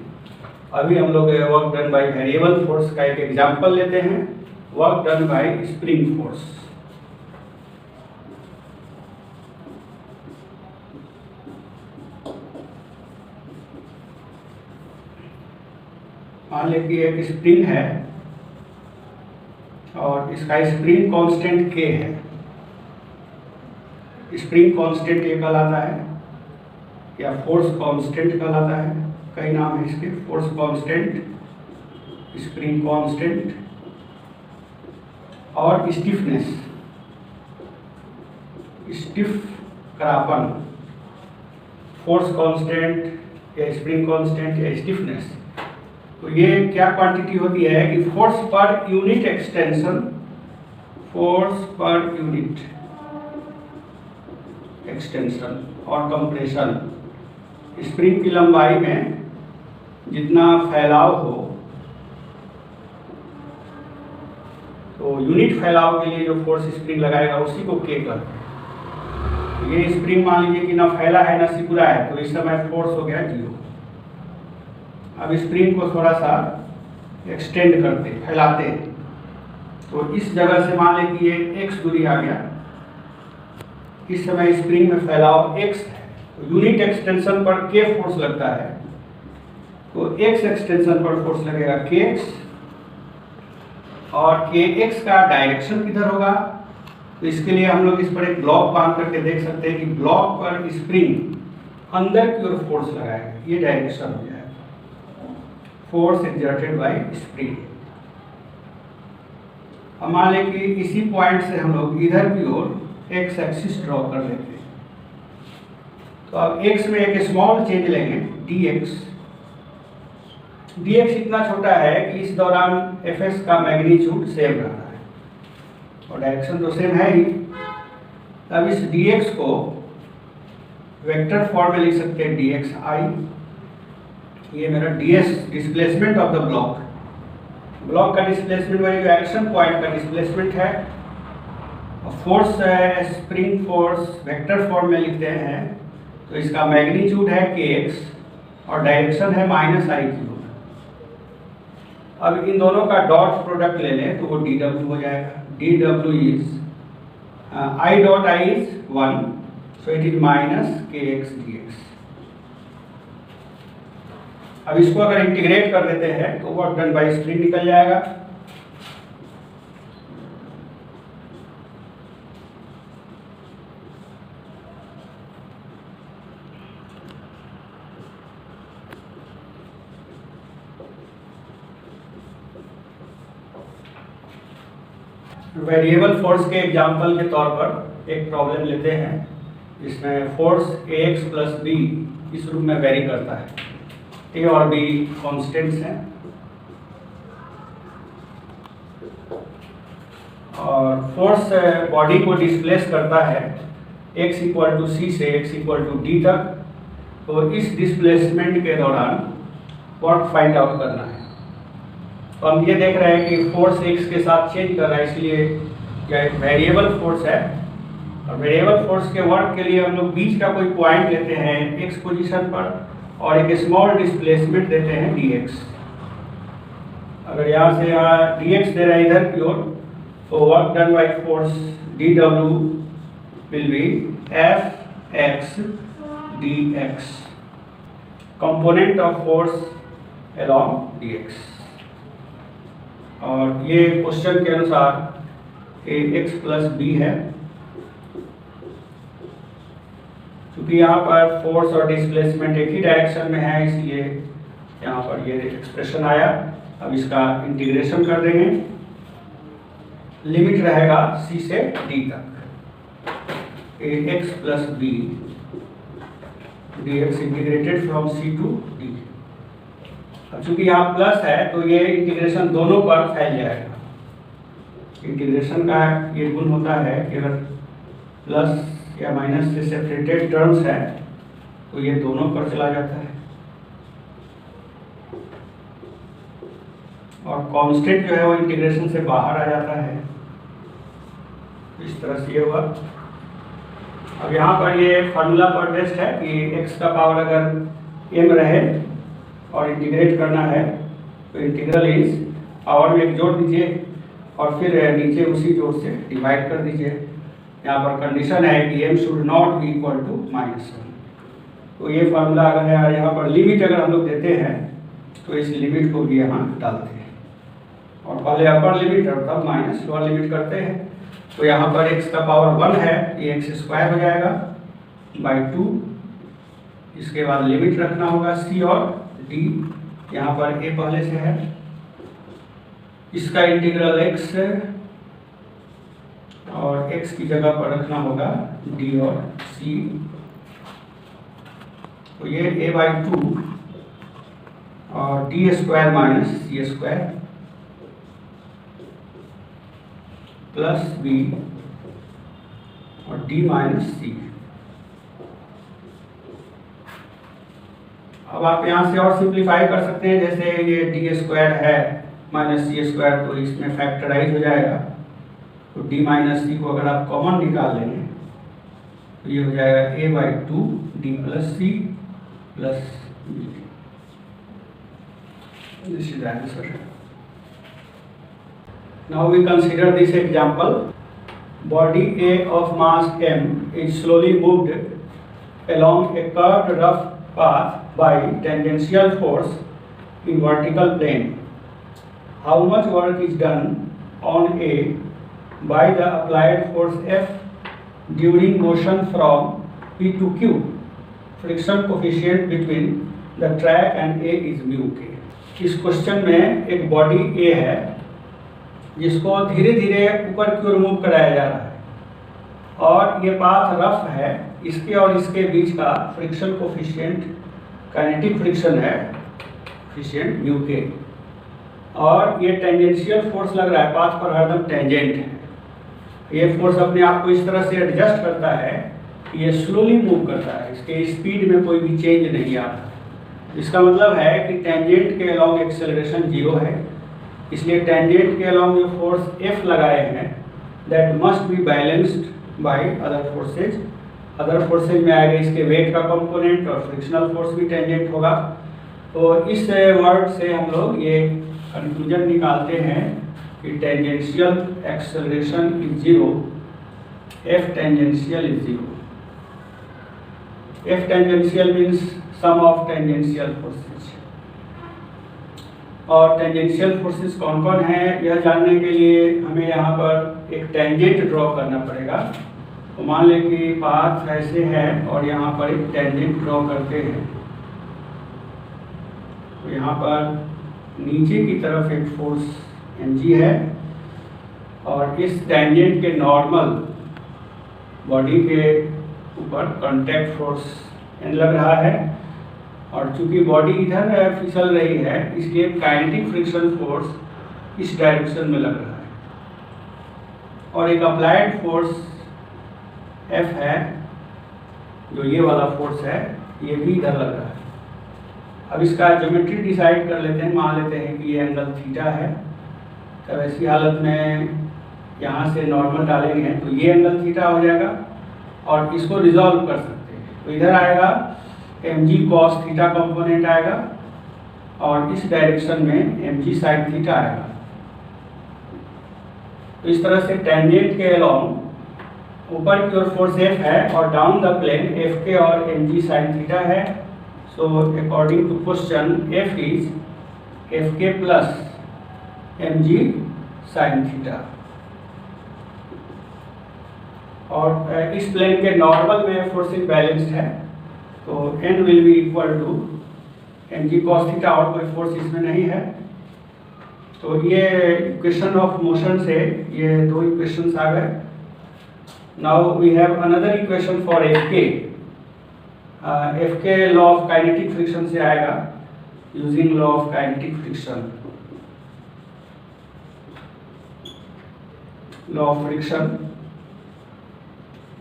अभी हम लोग work done by variable force का एक एग्जांपल लेते हैं, work done bye spring force. मान लें कि एक स्प्रिंग है और इसका स्प्रिंग कांस्टेंट K है। स्प्रिंग कांस्टेंट K कहलाता है या फोर्स कांस्टेंट कहलाता है, कई नाम है इसके, फोर्स कांस्टेंट, स्प्रिंग कांस्टेंट और स्टिफनेस, स्टिफ करापन। फोर्स कांस्टेंट या स्प्रिंग कांस्टेंट या स्टिफनेस, तो ये क्या क्वांटिटी होती है कि force per unit extension, force per unit extension और कंप्रेशन। स्प्रिंग की लंबाई में जितना फैलाव हो, तो यूनिट फैलाव के लिए जो फोर्स स्प्रिंग लगाएगा उसी को K कहते हैं। ये स्प्रिंग मान लीजिए कि ना फैला है ना सिकुड़ा है, तो इस समय फोर्स हो गया 0। अब स्प्रिंग को थोड़ा सा एक्सटेंड करते, फैलाते, तो इस जगह से मान लें कि ये x दूरी आ गया, इस समय स्प्रिंग में फैलाव x है, तो यूनिट एक्सटेंशन पर K फोर्स लगता है, तो x एक्सटेंशन पर फोर्स लगेगा Kx, और Kx का डायरेक्शन किधर होगा, तो इसके लिए हम लोग इस पर एक ब्लॉक बांध करके देख सकते हैं कि ब्लॉक पर स्प्रिंग अंदर की ओर फोर्स लगाएगा, ये डायरेक्शन हो जाएगा, फोर्स एक्सर्टेड बाय स्प्रिंग। अब मान लें कि इसी पॉइंट से हम लोग इधर की ओर एक्स एक्सिस ड्रॉ कर लेते हैं। तो अब एक्स में एक स्मॉल चेंज लेंगे डी एक्स। डी एक्स इतना छोटा है कि इस दौरान एफ एस का मैग्नीट्यूड सेम रहता है और डायरेक्शन तो सेम है ही। अब इस डी एक्स को वेक्टर फॉर्म में लिख सकते हैं डी एक्स आई। ये मेरा D S displacement of the block, block का डिस्प्लेसमेंट वही जो एक्शन पॉइंट का डिस्प्लेसमेंट है। फोर्स है स्प्रिंग फोर्स, वेक्टर फॉर्म में लिखते हैं तो इसका मैग्नीट्यूड है के एक्स और डायरेक्शन है माइनस आई क्यूब। अब इन दोनों का डॉट प्रोडक्ट ले लें तो वो डी डब्ल्यू हो जाएगा। D W is I dot I is 1, so it is minus के एक्स डी एक्स। अब इसको अगर इंटीग्रेट कर देते हैं तो वर्क डन बाय स्प्रिंग निकल जाएगा। वेरिएबल फोर्स के एग्जांपल के तौर पर एक प्रॉब्लम लेते हैं जिसमें फोर्स ax प्लस बी इस रूप में वेरी करता है। ए और बी कॉन्स्टेंट्स हैं और फोर्स बॉडी को डिस्प्लेस करता है x इक्वल टू सी से x इक्वल टू डी तक। तो इस डिस्प्लेसमेंट के दौरान वर्क फाइंड आउट करना है। तो हम ये देख रहे हैं कि फोर्स x के साथ चेंज कर रहा है, इसलिए यह एक वेरिएबल फोर्स है। और वेरिएबल फोर्स के वर्क के लिए हम लोग बीच का कोई पॉइंट लेते हैं x पोजीशन पर और एक स्मॉल डिस्प्लेसमेंट देते हैं dx। अगर यहाँ से यहाँ dx दे रहा है इधर की ओर, तो work done by force dw will B Fx dx, component of force along dx। और ये क्वेश्चन के अनुसार ax प्लस बी है। क्योंकि यहाँ पर फोर्स और डिस्प्लेसमेंट एक ही डायरेक्शन में है इसलिए यहाँ पर ये एक्सप्रेशन आया। अब इसका इंटीग्रेशन कर देंगे, लिमिट रहेगा c से d तक। ax plus B dx integrated from c to d। अब चूंकि यहाँ प्लस है तो ये इंटीग्रेशन दोनों पर फैल जाएगा। इंटीग्रेशन का ये गुण होता है कि अगर प्लस या माइनस से सेपरेटेड टर्म्स है तो ये दोनों पर चला जाता है और कांस्टेंट जो है वो इंटीग्रेशन से बाहर आ जाता है। इस तरह से ये हुआ। अब यहाँ पर ये फार्मूला पर बेस्ड है कि x का पावर अगर m रहे और इंटीग्रेट करना है तो इंटीग्रल इज पावर में एक जोड़ दीजिए और फिर नीचे उसी जोड़ से डिवाइड कर दीजिए। यहाँ पर कंडीशन है कि m should not be equal to -1। तो ये फार्मूला अगर है, यहाँ पर लिमिट अगर हम लोग देते हैं तो इस लिमिट को भी यहाँ डालते हैं और पहले अपर लिमिट और तब माइनस लोअर लिमिट करते हैं। तो यहाँ पर x का पावर 1 है, ये x स्क्वायर हो जाएगा बाई 2। इसके बाद लिमिट रखना होगा c और d, यहाँ पर a पहले से है। इसका इंटीग्रल x है और x की जगह पर रखना होगा d और c। तो ये a बाई 2 और d square minus c square plus b और d माइनस c। अब आप यहाँ से और सिंप्लीफाई कर सकते हैं, जैसे ये डी स्क्वायर है माइनस सी स्क्वायर तो इसमें फैक्टराइज हो जाएगा। तो डी माइनस सी को अगर आप कॉमन निकाल लेंगे तो ये हो जाएगा a by 2 D plus C plus B. This is answer. Now we consider this example. Body A of mass m is slowly moved along a curved rough path by tangential force in vertical plane. How much work is done on A by the applied force F during motion from P to Q? Friction coefficient between the track and A is mu k. इस क्वेश्चन में एक बॉडी A है जिसको धीरे धीरे ऊपर की ओर मूव कराया जा रहा है और ये पाथ रफ है, इसके और इसके बीच का फ्रिक्शन कोफिशिएंट काइनेटिक फ्रिक्शन है कोफिशिएंट म्यू के, और ये टेंजेंशियल फोर्स लग रहा है, पाथ पर हरदम टेंजेंट है। ये फोर्स अपने आप को इस तरह से एडजस्ट करता है कि ये स्लोली मूव करता है, इसके स्पीड में कोई भी चेंज नहीं आता। इसका मतलब है कि टेंजेंट के अलॉन्ग एक्सेलरेशन 0 है, इसलिए टेंजेंट के अलॉन्ग जो फोर्स F लगाए हैं that must be balanced by other forces. Other forces में आएगा इसके वेट का कंपोनेंट और फ्रिक्शनल फोर्स भी टेंजेंट होगा। तो इस वर्ड से हम लोग ये कंक्लूजन निकालते हैं कि tangential acceleration is 0, F tangential is 0। F tangential means sum of tangential forces. और टेंजेंशियल फोर्सेस कौन कौन है यह जानने के लिए हमें यहाँ पर एक टेंजेंट ड्रॉ करना पड़ेगा। तो मान लें कि पाथ ऐसे है और यहाँ पर एक टेंजेंट ड्रॉ करते हैं। तो यहाँ पर नीचे की तरफ एक फोर्स mg है और इस टेंजेंट के नॉर्मल बॉडी के ऊपर कांटेक्ट फोर्स n लग रहा है, और चूंकि बॉडी इधर फिसल रही है इसलिए काइनेटिक फ्रिक्शन फोर्स इस डायरेक्शन में लग रहा है, और एक अप्लाइड फोर्स F है जो ये वाला फोर्स है, ये भी इधर लग रहा है। अब इसका ज्योमेट्री डिसाइड कर लेते हैं। मान लेते हैं कि ये एंगल थीटा है, तब ऐसी हालत में यहाँ से नॉर्मल डालेंगे तो ये एंगल थीटा हो जाएगा, और इसको रिजॉल्व कर सकते हैं। तो इधर आएगा mg cos थीटा कंपोनेंट आएगा, और इस डायरेक्शन में mg sin थीटा आएगा। तो इस तरह से टेंजेंट के अलॉन्ग ऊपर की ओर फोर्स F है और डाउन द प्लेन Fk और mg sin थीटा है। So according to question F is Fk plus mg sin theta, और इस प्लेन के नॉर्मल में फोर्सेस बैलेंस्ड है, तो n will be equal to mg cos theta, और कोई फोर्स इसमें नहीं है। तो ये इक्वेशन ऑफ मोशन से ये दो इक्वेशंस आ गए। Now we have another equation for Fk। Fk law of kinetic friction से आएगा using law of kinetic friction. Law of friction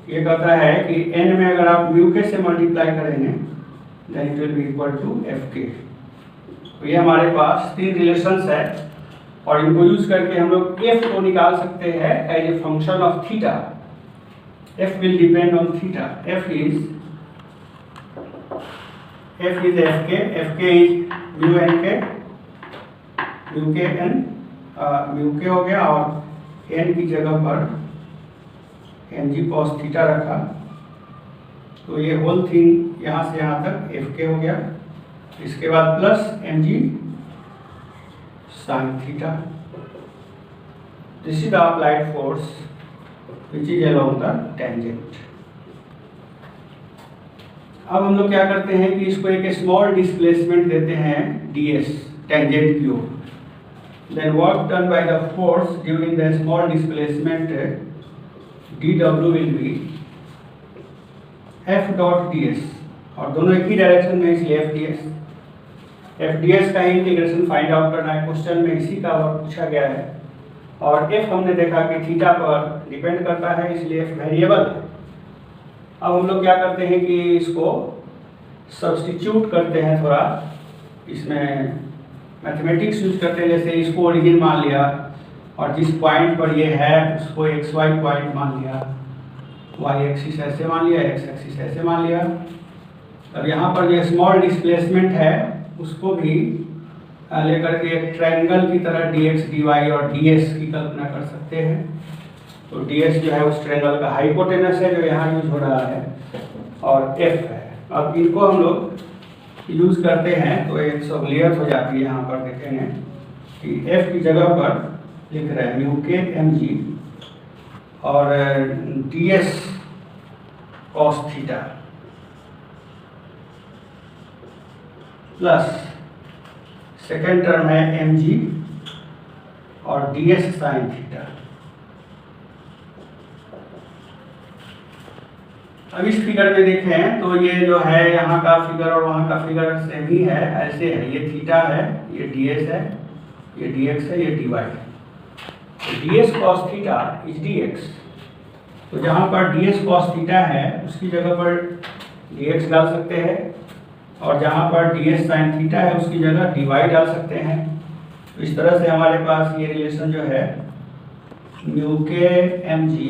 ये कहता है कि n में अगर आप म्यू के से मल्टीप्लाई करेंगे then it will be equal to Fk। तो ये हमारे पास तीन रिलेशंस है, और इनको यूज करके हम लोग F को निकाल सकते हैं as a function of theta. F will depend on theta. F is Fk, Fk is mu nk, mu K n, mu K हो गया, और n की जगह पर mg cos थीटा रखा। तो ये होल थिंग यहाँ से यहाँ तक Fk हो गया। इसके बाद plus mg sin theta. This is the applied force which is along the tangent. अब हम लोग क्या करते हैं कि इसको एक स्मॉल डिस्प्लेसमेंट देते हैं ds टेंजेंट की ओर। Then work done by the force during the small displacement dw will be f dot ds, और दोनों एक ही डायरेक्शन में इसलिए f ds का इंटीग्रेशन फाइंड आउट करना है। क्वेश्चन में इसी का वर्क पूछा गया है, और f हमने देखा कि थीटा पर डिपेंड करता है इसलिए f वेरिएबल है। अब हम लोग क्या करते हैं कि इसको सब्स्टिट्यूट करते हैं, थोड़ा इसमें मैथमेटिक्स यूज करते हैं। जैसे इसको ओरिजिन मान लिया, और जिस पॉइंट पर ये है उसको xy पॉइंट मान लिया, y एक्सिस ऐसे मान लिया, x एक्सिस ऐसे मान लिया। अब यहाँ पर जो स्मॉल डिस्प्लेसमेंट है उसको भी लेकर के एक ट्रायंगल की तरह dx dy और ds की कल्पना कर सकते हैं। तो ds जो है उस ट्रायंगल का हाइपोटेनस है जो यहाँ यूज हो रहा है, और f है। अब इनको हम लोग यूज करते हैं तो एक सहूलियत हो जाती है। यहाँ पर देखेंगे कि f की जगह पर लिख रहे हैं म्यू के mg और ds cos theta plus second term है mg और ds sin थीटा। अब इस फिगर में देखें तो ये जो है यहाँ का फिगर और वहाँ का फिगर सेम ही है, ऐसे है। ये थीटा है, ये ds है, ये dx है, ये dy है। तो ds cos theta is dx। तो जहाँ पर ds cos थीटा है उसकी जगह पर dx डाल सकते हैं, और जहाँ पर ds sin थीटा है उसकी जगह dy डाल सकते हैं। तो इस तरह से हमारे पास ये रिलेशन जो है mu K M G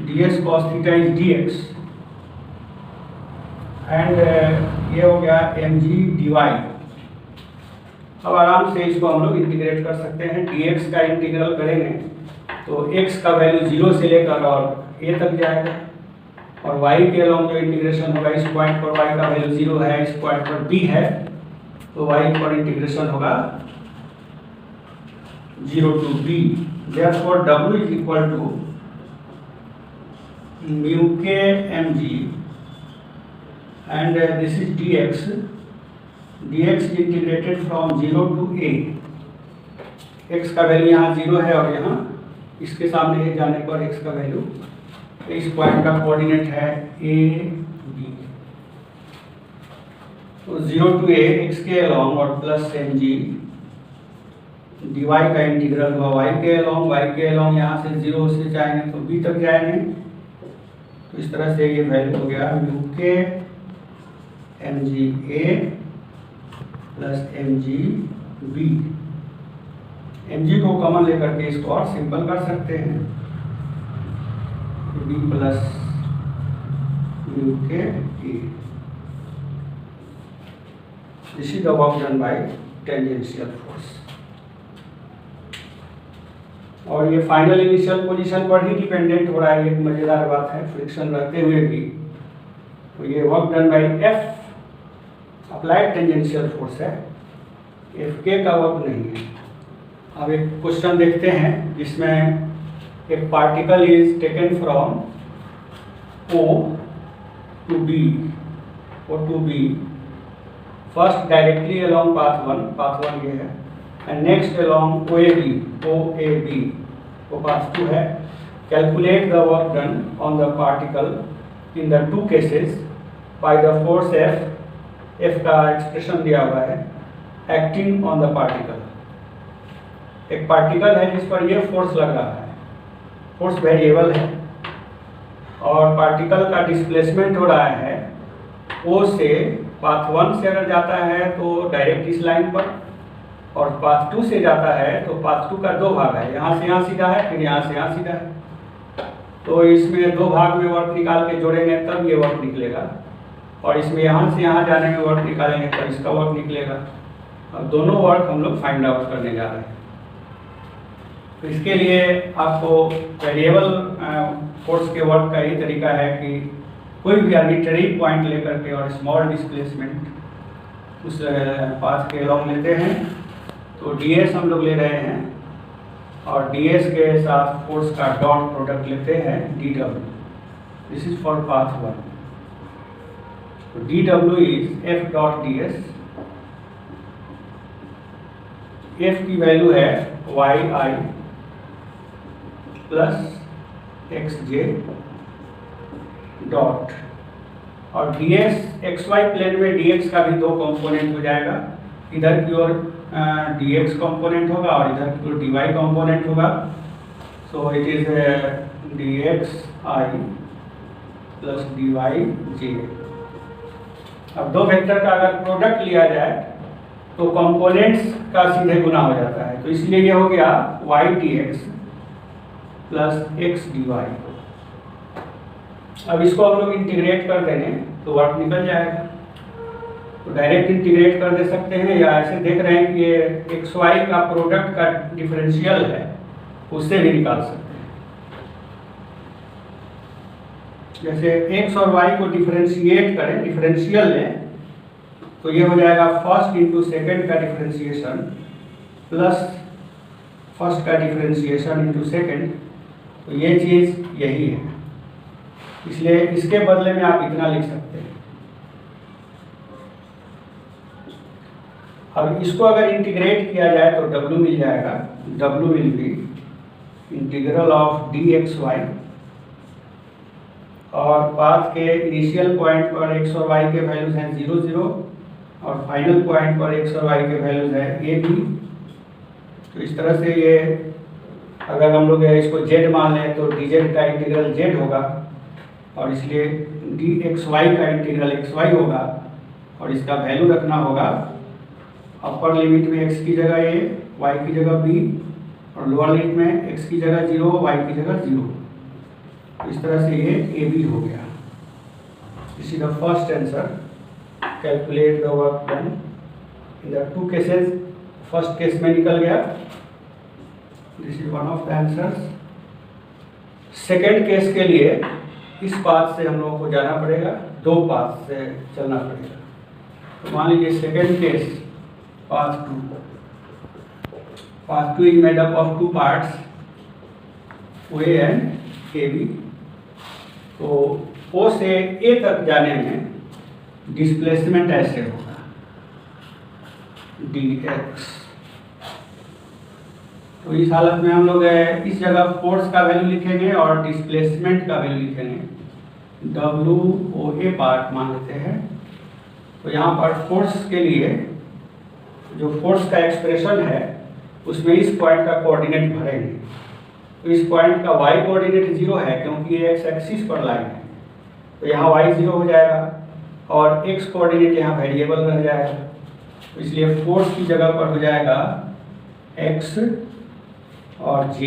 ds cos theta is dx and ये हो गया mg dy। अब आराम से इसको हम लोग इंटीग्रेट कर सकते हैं। dx का इंटीग्रल करेंगे तो x का वैल्यू 0 से लेकर और a तक जाएगा, और y के अलॉन्ग जो इंटीग्रेशन होगा, इस पॉइंट पर y का वैल्यू 0 है, इस पॉइंट पर b है, तो y पर इंटीग्रेशन होगा 0 to b। Therefore w is equal to mu k mg and this is dx is integrated from 0 to a। x का वैल्यू यहाँ 0 है और यहाँ इसके सामने जाने पर x का वैल्यू, इस पॉइंट का कोऑर्डिनेट है a b। तो 0 to a x के अलॉन्ग और प्लस mg dy का इंटीग्रल हुआ y के अलॉन्ग यहाँ से 0 से जाएंगे तो b तक जाएंगे। तो इस तरह से ये वैल्यू हो गया म्यू के mg a plus mg b। mg को कॉमन लेकर के इसको और सिंपल कर सकते हैं, b प्लस म्यू के a। This is the work done bye tangential force. और ये फाइनल इनिशियल पोजीशन पर ही डिपेंडेंट हो रहा है। एक मजेदार बात है, फ्रिक्शन रहते हुए भी। तो ये work done bye F applied tangential force है, एफ के का वर्क नहीं है। अब एक क्वेश्चन देखते हैं जिसमें एक particle is taken from O to B first directly along path one ये है, and next along O A B वो पाथ 2 है। Calculate the work done on the particle in the 2 cases by the force F का एक्सप्रेशन दिया हुआ है एक्टिंग ऑन द पार्टिकल। एक पार्टिकल है जिस पर ये फोर्स लग रहा है, फोर्स वेरिएबल है, और पार्टिकल का डिस्प्लेसमेंट हो रहा है ओ से पाथ 1 से अगर जाता है तो डायरेक्ट इस लाइन पर, और पाथ 2 से जाता है तो पाथ 2 का 2 भाग है, यहाँ से यहाँ सीधा है, फिर यहाँ से यहाँ सीधा है। तो इसमें 2 भाग में वर्क निकाल के जोड़ेंगे तब ये वर्क निकलेगा, और इसमें यहाँ से यहाँ जाने में वर्क निकालेंगे तब इसका वर्क निकलेगा। अब दोनों वर्क हम लोग फाइंड आउट करने जा रहे हैं। तो इसके लिए आपको वेरिएबल फोर्स के वर्क का यही तरीका है कि कोई भी आर्बिट्रेरी पॉइंट लेकर के और स्मॉल डिस्प्लेसमेंट उस पाथ के अलॉन्ग लेते हैं। तो ds हम लोग ले रहे हैं, और ds के साथ फोर्स का डॉट प्रोडक्ट लेते हैं dw। This is for path 1। तो dw is f dot ds। f की वैल्यू है yi प्लस xj डॉट, और ds xy प्लेन में dx का भी 2 कंपोनेंट हो जाएगा। इधर की ओर dx कंपोनेंट होगा और इधर की ओर dy कंपोनेंट होगा। सो it is dxi plus dyj। अब 2 वेक्टर का अगर प्रोडक्ट लिया जाए तो कंपोनेंट्स का सीधे गुना हो जाता है, तो इसलिए ये हो गया y dx plus x dy। अब इसको हम लोग इंटीग्रेट कर देंगे तो वर्क निकल जाएगा। तो डायरेक्ट इंटीग्रेट कर दे सकते हैं, या ऐसे देख रहे हैं कि ये xy का प्रोडक्ट का डिफरेंशियल है, उससे भी निकाल सकते हैं। जैसे x और y को डिफरेंशिएट करें, डिफरेंशियल लें, तो ये हो जाएगा फर्स्ट इंटू सेकेंड का डिफरेंशिएशन प्लस फर्स्ट का डिफरेंशिएशन इंटू सेकेंड। तो ये चीज़ यही है, इसलिए इसके बदले में आप इतना लिख सकते हैं। अब इसको अगर इंटीग्रेट किया जाए तो w मिल जाएगा, w will be integral of D X Y, और पाथ के इनिशियल पॉइंट पर एक्स और वाई के वैल्यूज हैं 0 0 और फाइनल पॉइंट पर एक्स और वाई के वैल्यूज है ए बी। तो इस तरह से ये अगर हम लोग इसको z मान लें तो dz का इंटीग्रल z होगा, और इसलिए dxy का इंटीग्रल xy होगा, और इसका वैल्यू रखना होगा अपर लिमिट में x की जगह a, y की जगह b, और लोअर लिमिट में x की जगह 0, y की जगह 0। तो इस तरह से ये ए बी हो गया। This is the first answer. Calculate the work done in the two cases. First case में निकल गया, this is one of the answers. Second case के लिए इस पाथ से हम लोगों को जाना पड़ेगा, दो पाथ से चलना पड़ेगा। तो मान लीजिए second case path two is made up of two parts O A and A B. तो ओ से ए तक जाने में डिस्प्लेसमेंट ऐसे होगा dx। तो इस हालत में हम लोग इस जगह फोर्स का वैल्यू लिखेंगे और डिस्प्लेसमेंट का वैल्यू लिखेंगे। डब्ल्यू ओ ए पार्ट मान लेते हैं। तो यहाँ पर फोर्स के लिए जो फोर्स का एक्सप्रेशन है उसमें इस पॉइंट का कोऑर्डिनेट भरेंगे। तो इस पॉइंट का y कोऑर्डिनेट 0 है क्योंकि ये एक्स एक्सिस पर लाइन है, तो यहाँ y 0 हो जाएगा, और x कोऑर्डिनेट यहाँ वेरिएबल रह जाएगा। तो इसलिए फोर्स की जगह पर हो जाएगा x और j।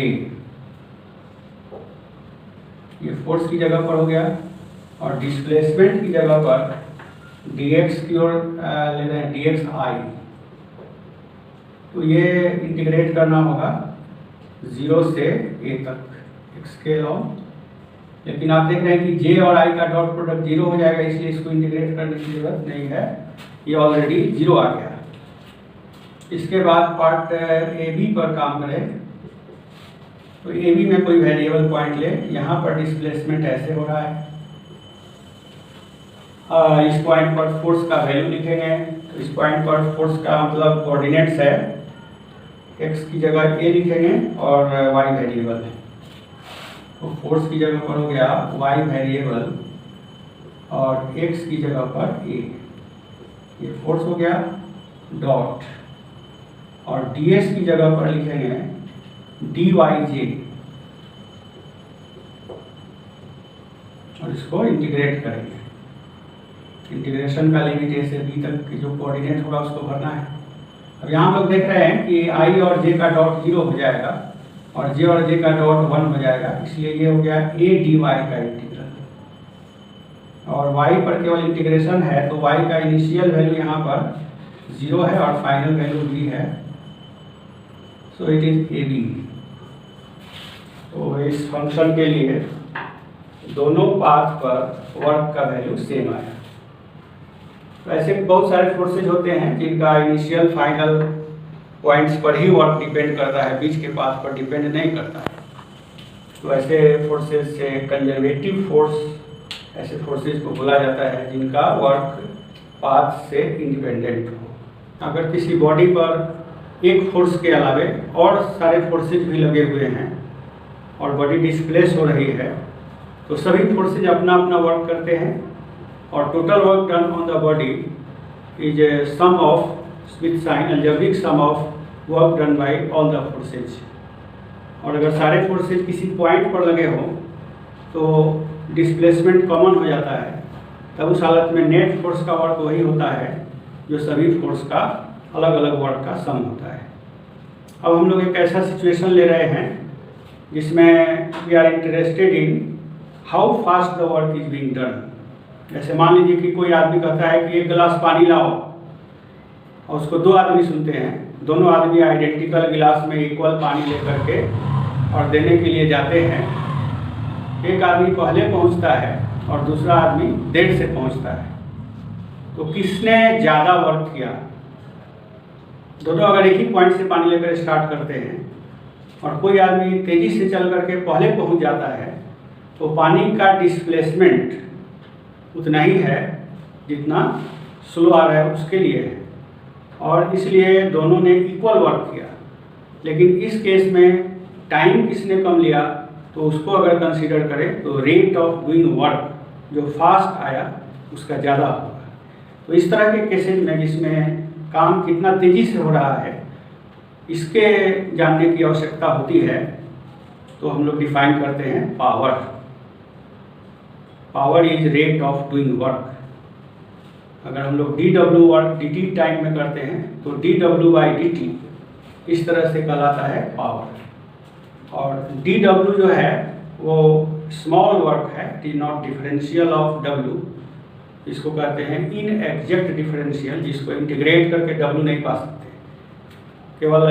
ये फोर्स की जगह पर हो गया, और डिस्प्लेसमेंट की जगह पर dx की ओर ले रहे हैं dxi। तो ये इंटीग्रेट करना होगा 0 से a तक स्केल ऑन। लेकिन आप देख रहे हैं कि j और i का डॉट प्रोडक्ट 0 हो जाएगा, इसलिए इसको इंटीग्रेट करने की जरूरत नहीं है, ये ऑलरेडी 0 आ गया। इसके बाद पार्ट ए बी पर काम करें। तो ए बी में कोई वेरिएबल पॉइंट ले, यहाँ पर डिस्प्लेसमेंट ऐसे हो रहा है। इस पॉइंट पर फोर्स का वैल्यू लिखेंगे। तो इस पॉइंट पर फोर्स का मतलब कोऑर्डिनेट्स है, x की जगह a लिखेंगे और y वेरिएबल है। तो फोर्स की जगह पर हो गया y वेरिएबल और x की जगह पर a। ये फोर्स हो गया डॉट, और ds की जगह पर लिखेंगे dyj, और इसको इंटीग्रेट करेंगे। इंटीग्रेशन का लिमिट a से b तक की जो कोऑर्डिनेट होगा उसको भरना है। अब यहाँ लोग देख रहे हैं कि i और j का डॉट 0 हो जाएगा और j और j का डॉट 1 हो जाएगा, इसलिए ये हो गया a dy का इंटीग्रल, और y पर केवल इंटीग्रेशन है। तो y का इनिशियल वैल्यू यहाँ पर 0 है और फाइनल वैल्यू b है, so it is A B. तो इस फंक्शन के लिए दोनों पाथ पर वर्क का वैल्यू सेम आया। तो ऐसे बहुत सारे फोर्सेज होते हैं जिनका इनिशियल फाइनल पॉइंट्स पर ही वर्क डिपेंड करता है, बीच के पाथ पर डिपेंड नहीं करता है। तो ऐसे फोर्सेज से कंजर्वेटिव फोर्स, ऐसे फोर्सेज को बोला जाता है जिनका वर्क पाथ से इंडिपेंडेंट हो। अगर किसी बॉडी पर एक फोर्स के अलावे और सारे फोर्सेज भी लगे हुए हैं और बॉडी डिस्प्लेस हो रही है, तो सभी फोर्सेज अपना अपना वर्क करते हैं, और total work done on the body is a sum of with sign algebraic sum of work done by all the forces. और अगर सारे फोर्सेज किसी पॉइंट पर लगे हों तो डिस्प्लेसमेंट कॉमन हो जाता है, तब उस हालत में नेट फोर्स का वर्क वही होता है जो सभी फोर्स का अलग अलग वर्क का सम होता है। अब हम लोग एक ऐसा सिचुएशन ले रहे हैं जिसमें we are interested in how fast the work is being done. जैसे मान लीजिए कि कोई आदमी कहता है कि 1 गिलास पानी लाओ, और उसको 2 आदमी सुनते हैं, दोनों आदमी आइडेंटिकल गिलास में इक्वल पानी लेकर के और देने के लिए जाते हैं। एक आदमी पहले पहुंचता है और दूसरा आदमी देर से पहुंचता है, तो किसने ज़्यादा वर्क किया? दोनों अगर एक ही पॉइंट से पानी लेकर स्टार्ट करते हैं और कोई आदमी तेज़ी से चल करके पहले पहुंच जाता है, तो पानी का डिस्प्लेसमेंट उतना ही है जितना स्लो आ रहा है उसके लिए है, और इसलिए दोनों ने इक्वल वर्क किया। लेकिन इस केस में टाइम किसने कम लिया तो उसको अगर कंसीडर करें तो रेट ऑफ डूइंग वर्क जो फास्ट आया उसका ज़्यादा होगा। तो इस तरह के केसेज में जिसमें काम कितना तेज़ी से हो रहा है इसके जानने की आवश्यकता होती है, तो हम लोग डिफाइन करते हैं power. Power is rate of doing work. अगर हम लोग dw वर्क dt टाइम में करते हैं तो dw/dt इस तरह से कहलाता है पावर। और dw जो है वो स्मॉल वर्क है, it is not differential of w। इसको कहते हैं इन एग्जैक्ट डिफरेंशियल, जिसको इंटीग्रेट करके w नहीं पा सकते, केवल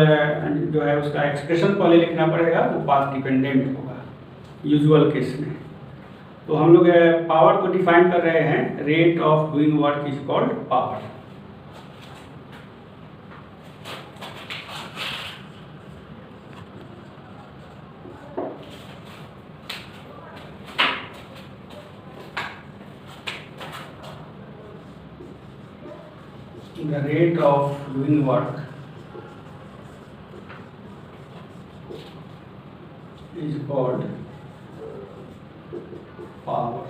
जो है उसका एक्सप्रेशन पहले लिखना पड़ेगा, वो पाथ डिपेंडेंट होगा यूजुअल केस में। तो हम लोग पावर को डिफाइन कर रहे हैं, rate of doing work is called power. The rate of doing work is called power.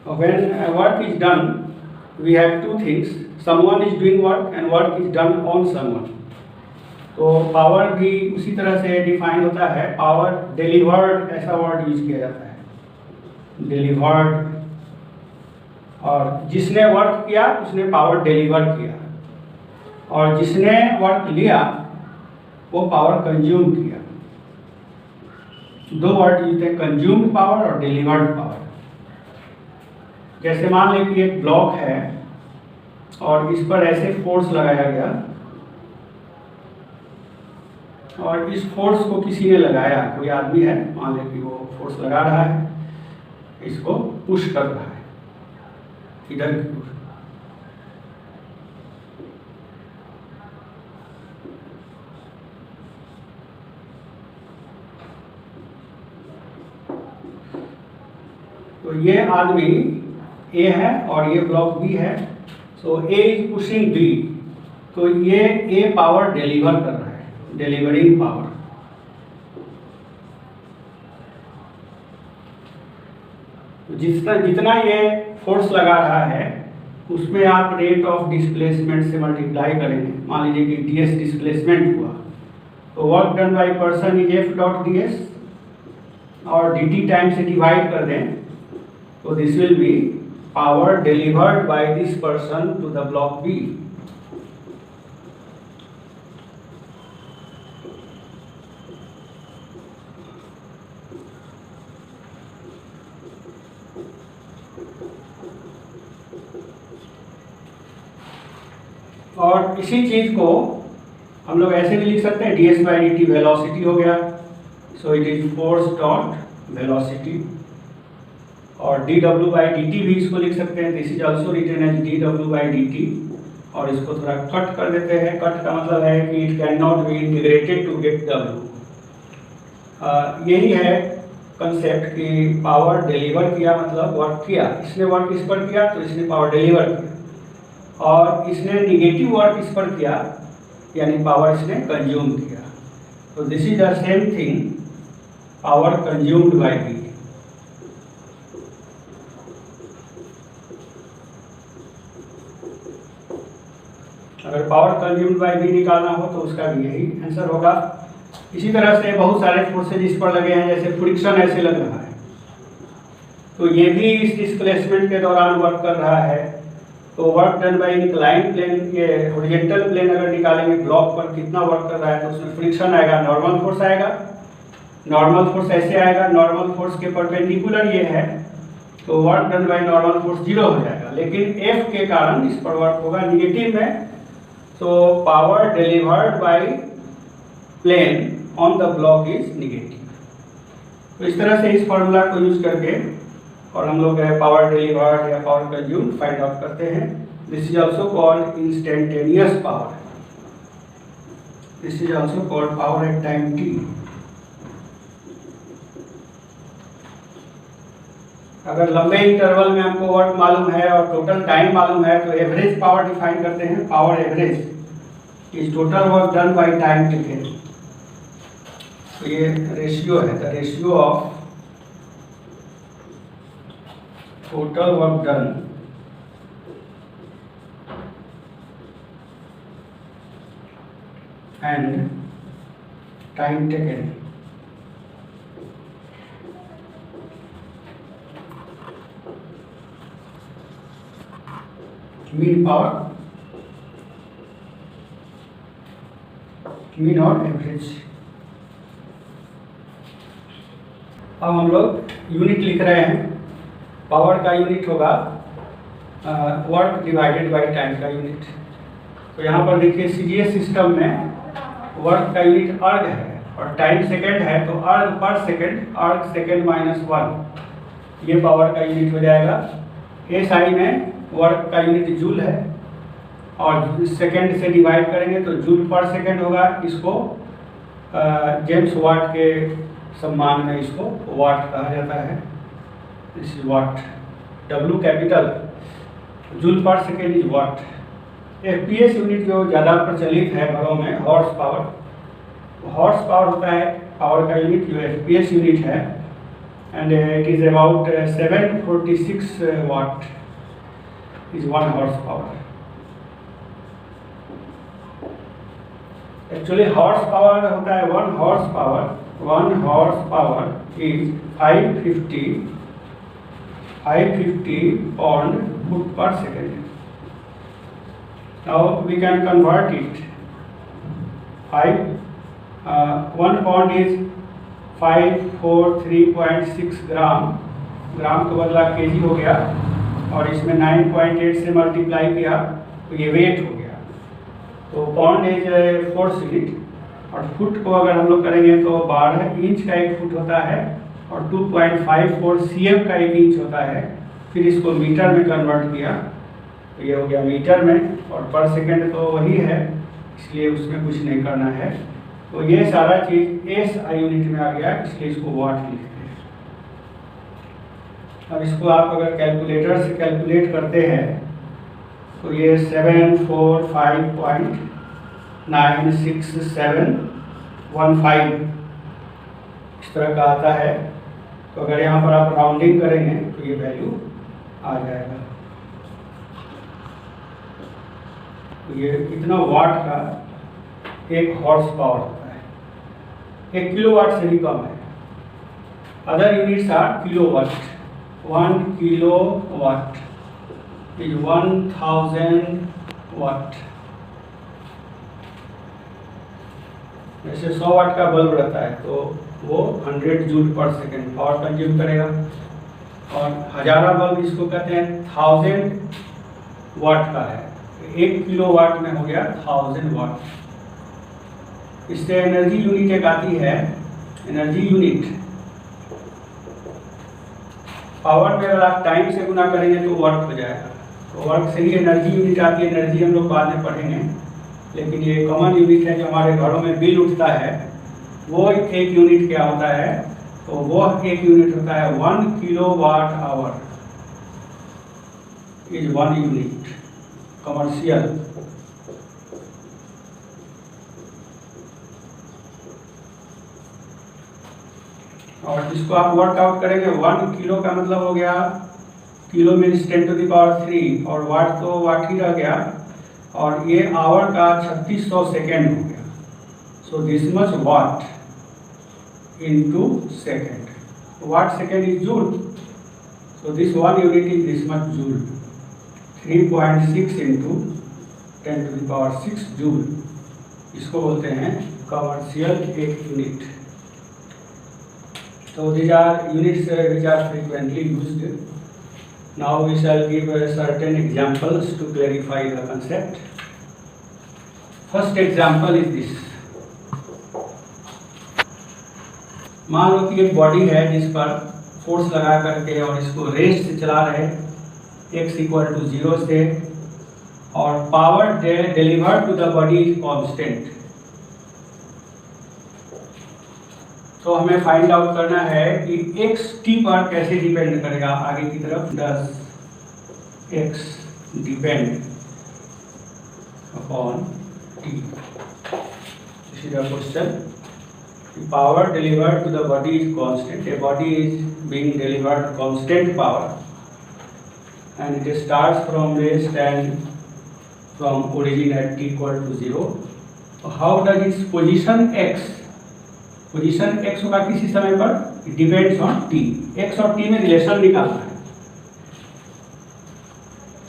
When a work is done, we have two things. Someone is doing work and work is done on someone. तो पावर भी उसी तरह से डिफाइन होता है। पावर डिलीवर्ड ऐसा वर्ड यूज किया जाता है, डिलीवर्ड। और जिसने वर्क किया उसने पावर डिलीवर किया, और जिसने वर्क लिया वो पावर कंज्यूम किया। दो वर्ड यूज हैं, कंज्यूम्ड पावर और डिलीवर्ड पावर। जैसे मान लें कि एक ब्लॉक है और इस पर ऐसे फोर्स लगाया गया, और इस फोर्स को किसी ने लगाया, कोई आदमी है, मान लें कि वो फोर्स लगा रहा है, इसको पुश कर रहा है इधर की ओर। तो ये आदमी ए है और ये ब्लॉक बी है, सो ए इज पुशिंग बी, तो ये ए पावर डिलीवर कर रहा है, डिलीवरिंग पावर। जितना ये फोर्स लगा रहा है उसमें आप रेट ऑफ डिस्प्लेसमेंट से मल्टीप्लाई करेंगे। मान लीजिए कि ds डिस्प्लेसमेंट हुआ, तो work done by person is f dot ds, और dt टाइम से डिवाइड कर दें तो this will be power delivered by this person to the block B। और इसी चीज को हम लोग ऐसे भी लिख सकते हैं, ds/dt वेलोसिटी हो गया, so it is force dot velocity. और dw/dt भी इसको लिख सकते हैं, this is also written as dw/dt। और इसको थोड़ा कट कर देते हैं। कट का मतलब है कि it can not be integrated to get w। यही है कंसेप्ट कि पावर डिलीवर किया मतलब वर्क किया, इसने वर्क इस पर किया तो इसने पावर डिलीवर किया, और इसने निगेटिव वर्क इस पर किया यानी पावर इसने कंज्यूम किया। तो this is the same thing, power consumed by B. अगर पावर कंज्यूम्ड बाय बी निकालना हो तो उसका भी यही आंसर होगा। इसी तरह से बहुत सारे फोर्सेज इस पर लगे हैं, जैसे फ्रिक्शन ऐसे लग रहा है, तो ये भी इस डिस्प्लेसमेंट के दौरान वर्क कर रहा है। तो work done by incline plane, ये हॉरिजॉन्टल प्लेन अगर निकालेंगे ब्लॉक पर कितना वर्क कर रहा है, तो उसमें फ्रिक्शन आएगा, नॉर्मल फोर्स आएगा। नॉर्मल फोर्स ऐसे आएगा, नॉर्मल फोर्स के परपेंडिकुलर ये है, तो work done by normal force 0 हो जाएगा। लेकिन F के कारण इस पर वर्क होगा निगेटिव में, तो power delivered by plane on the block is negative. तो इस तरह से इस फॉर्मूला को यूज करके और हम लोग पावर डिलीवर्ड या पावर कंज्यूम फाइंड आउट करते हैं। This is also called instantaneous power, this is also called power at time t। अगर लंबे इंटरवल में हमको वर्क मालूम है और टोटल टाइम मालूम है तो एवरेज पावर डिफाइन करते हैं। Power average is total work done by time taken. तो ये रेशियो है, the ratio of total work done and time taken mean power, mean और एवरेज। अब हम लोग यूनिट लिख रहे हैं। पावर का यूनिट होगा वर्क डिवाइडेड बाय टाइम का यूनिट। तो यहाँ पर देखिए सीजीएस सिस्टम में वर्क का यूनिट अर्ग है और टाइम सेकेंड है, तो अर्ग पर सेकेंड, अर्ग सेकेंड -1, ये पावर का यूनिट हो जाएगा। एसआई में वर्क का यूनिट जूल है और सेकेंड से डिवाइड करेंगे तो जूल पर सेकेंड होगा। इसको जेम्स वाट के सम्मान में इसको वाट कहा जाता है। This is what, W capital, joule पर second is what. FPS unit जो ज़्यादा प्रचलित है घरों में, हॉर्स पावर। हॉर्स पावर होता है पावर का यूनिट जो एफपीएस यूनिट है, and it is about 746 watt is 1 horsepower. Actually horsepower होता है 1 horsepower. 1 horsepower is 550 pound per second. Now we can convert it. 1 pound is 543.6 ग्राम। ग्राम का बदला केजी हो गया और इसमें 9.8 से मल्टीप्लाई किया तो ये वेट हो गया। तो पाउंड इज फोर्स यूनिट और फुट को अगर हम लोग करेंगे तो 12 इंच का 1 फुट होता है और 2.54 cm का 1 इंच होता है। फिर इसको मीटर में कन्वर्ट किया तो ये हो गया मीटर में, और पर सेकेंड तो वही है इसलिए उसमें कुछ नहीं करना है। तो ये सारा चीज़ एसआई यूनिट में आ गया, इसलिए इसको वाट लिखते हैं। अब इसको आप अगर कैलकुलेटर से कैलकुलेट करते हैं तो ये 745.96715 इस तरह का आता है। तो अगर यहाँ पर आप राउंडिंग करेंगे तो ये वैल्यू आ जाएगा। तो ये कितना वाट का 1 हॉर्स पावर होता है, 1 किलोवाट से भी कम है। Other units are kilowatt. 1 kilowatt is 1000 watt। जैसे 100 वाट का बल्ब रहता है तो वो 100 जूल पर सेकेंड पावर कंज्यूम करेगा, और हजारा बल्ब इसको कहते हैं 1000 वाट का है। 1 किलोवाट में हो गया 1000 वाट। इससे एनर्जी यूनिट एक आती है, एनर्जी यूनिट। पावर में अगर आप टाइम से गुना करेंगे तो वर्क हो जाएगा। तो वर्क से ही एनर्जी यूनिट आती है। एनर्जी हम लोग बाद में पढ़ेंगे, लेकिन ये कॉमन यूनिट है जो हमारे घरों में बिल उठता है। वो एक यूनिट क्या होता है, तो वो एक यूनिट होता है 1 kilowatt hour is 1 unit commercial. और जिसको आप वर्कआउट करेंगे 1 किलो का मतलब हो गया, किलो मीन्स 10⁻³ और वाट तो वाट ही रह गया, और ये आवर का 3600 सेकेंड हो गया। So this much watt into second. Watt second is joule, so this 1 unit is this much joule. 3.6 into 10⁻6 joule, इसको बोलते हैं कमर्शियल एक unit. So these are units which are frequently used. Now we shall give certain examples to clarify the concept. First example is this. मान लो कि एक बॉडी है जिस पर फोर्स लगा करके और इसको रेस्ट से चला रहे x = 0 से, और power delivered to the body is constant. तो हमें फाइंड आउट करना है कि x t पर कैसे डिपेंड करेगा आगे की तरफ। Does x depend upon t? This is a question. Power delivered to the body is constant. A body is being delivered constant power, and it starts from rest and from origin at t equal to 0. So how does its position x होगा किसी समय पर? It depends on t. x और t में रिलेशन निकालना है।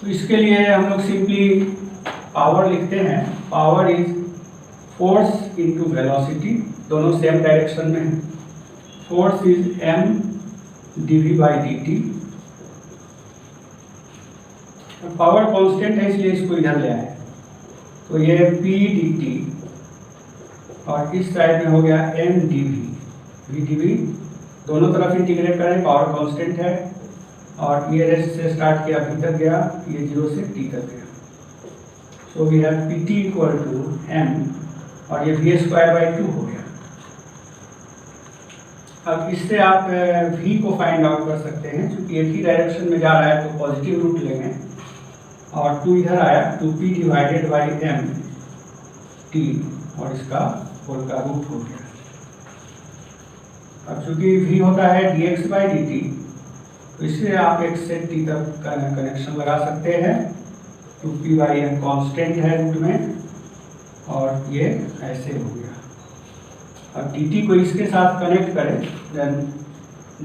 तो इसके लिए हम लोग सिंपली पावर लिखते हैं। Power is force into velocity, दोनों सेम डायरेक्शन में है। Force is m dv by dt। Power constant है इसलिए इसको इधर ले आए, तो ये p dt और इस साइड में हो गया m dv। v dv दोनों तरफ इंटीग्रेट करें, पावर कांस्टेंट है और ये रेस्ट से स्टार्ट किया अभी तक गया, ये 0 से t तक गया। So we have pt equal to m और ये v स्क्वायर बाई 2 हो गया। अब इससे आप v को फाइंड आउट कर सकते हैं, क्योंकि एक ही डायरेक्शन में जा रहा है तो पॉजिटिव रूट लेंगे और 2 इधर आया, 2p divided by m t और इसका होल का रूट हो गया। अब चूंकि v होता है dx बाई dt, तो इससे आप x से t तक का कनेक्शन लगा सकते हैं। 2p बाई m कॉन्स्टेंट है रूट में और ये ऐसे हो गया। अब dt को इसके साथ कनेक्ट करें, देन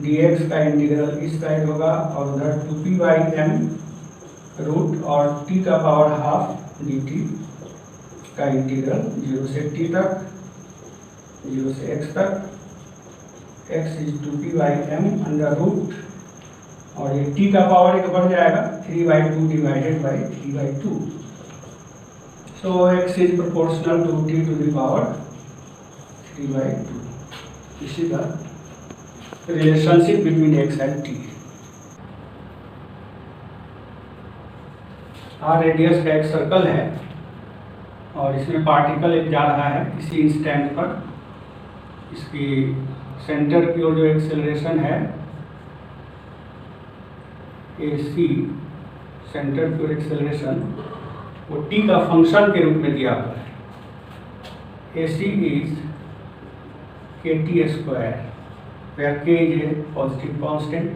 dx का इंटीग्रल इस साइड होगा और उधर 2p बाई m रूट और t का पावर हाफ dt का इंटीग्रल 0 से t तक, 0 से x तक। x is 2p by m under root और ये t का पावर एक बढ़ जाएगा 3 by 2 divided by 3 by 2। So x is proportional to t to the power 3 by 2. This is the relationship between x and t. R radius का एक सर्कल है और इसमें पार्टिकल एक जा रहा है किसी इंस्टेंट पर। इसकी सेंटर की ओर जो एक्सेलरेशन है ac, सेंटर की ओर एक्सेलरेशन, वो t का फंक्शन के रूप में दिया हुआ है। ac is kt square, where k is a positive constant.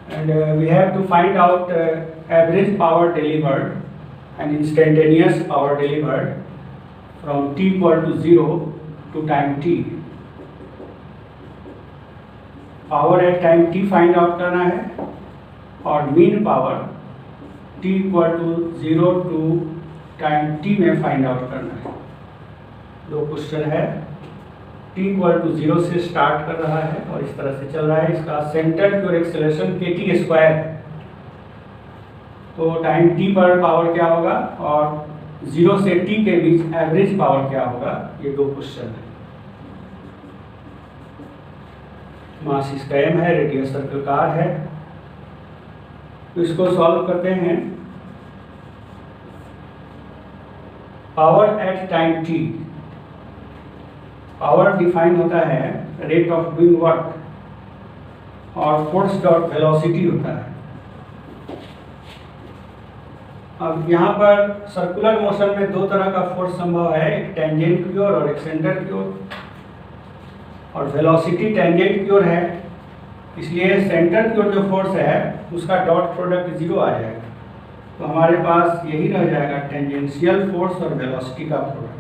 And we have to find out average power delivered and instantaneous power delivered from t equal to 0 to time t. Power at time t find out करना है और mean power t equal to 0 to time t में फाइंड आउट करना है। दो क्वेश्चन है, t इक्वल टू 0 से स्टार्ट कर रहा है और इस तरह से चल रहा है। इसका सेंटर की ओर एक्सेलरेशन kt स्क्वायर है, तो टाइम t पर पावर क्या होगा और 0 से t के बीच एवरेज पावर क्या होगा, ये दो क्वेश्चन है। मास इसका m है, रेडियस सर्कल का r है, तो इसको सॉल्व करते हैं। Power at time t, power define होता है रेट ऑफ डूइंग वर्क और फोर्स डॉट वेलोसिटी होता है। अब यहाँ पर सर्कुलर मोशन में दो तरह का फोर्स संभव है, एक टेंजेंट की ओर और एक सेंटर की ओर, और वेलोसिटी टेंजेंट की ओर है, इसलिए सेंटर की ओर जो फोर्स है उसका डॉट प्रोडक्ट 0 आ जाएगा। तो हमारे पास यही रह जाएगा टेंजेंशियल फोर्स और वेलोसिटी का product.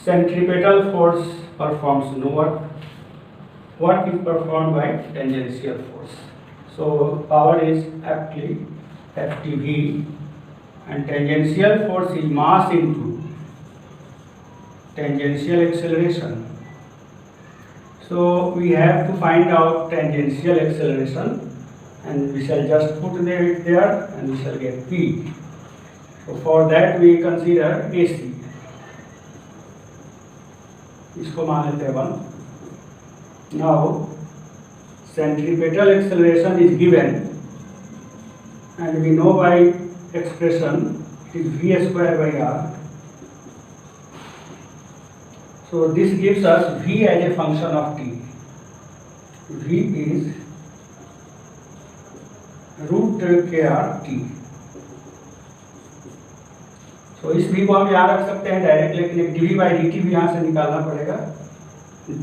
Centripetal force performs no work, work is performed by tangential force. So power is actually ftv and tangential force is mass into tangential acceleration. So we have to find out tangential acceleration and we shall just put it there and we shall get p. So for that we consider AC. इसको मान लेते हैं 1. Now centripetal acceleration is given and we know by expression is v square by r. So this gives us v as a function of t. v is root kr t. तो इस v को हम यहाँ रख सकते हैं डायरेक्ट, लेकिन एक dv बाई dt भी यहाँ से निकालना पड़ेगा,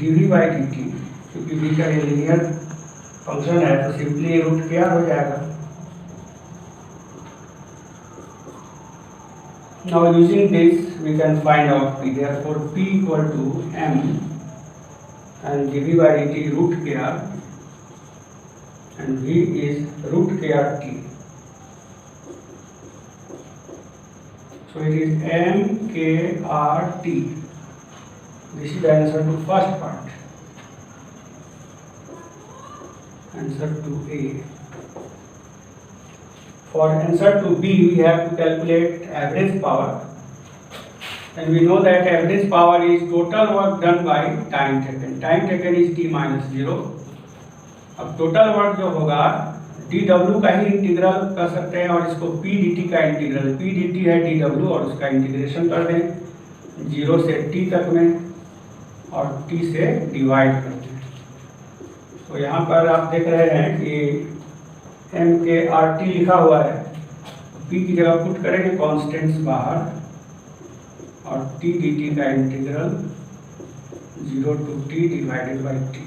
dv बाई dt, क्योंकि v का ये लीनियर फंक्शन है तो सिंपली रूट के आर हो जाएगा. Now using this we can find out p. Therefore p equal to m and dv by dt root k r and v is root k r t. So it is m k r t. This is the answer to first part. Answer to A. For answer to B, we have to calculate average power, and we know that average power is total work done by time taken. Time taken is t minus 0. अब total work जो होगा dw का ही इंटीग्रल कर सकते हैं और इसको p dt का इंटीग्रल, p dt है dw और उसका इंटीग्रेशन कर दें 0 से t तक में और t से डिवाइड कर दें. तो यहाँ पर आप देख रहे हैं कि एम के आर टी लिखा हुआ है, पी की जगह पुट करेंगे कॉन्स्टेंट्स बाहर और टी डी टी का integral 0 to t divided by T.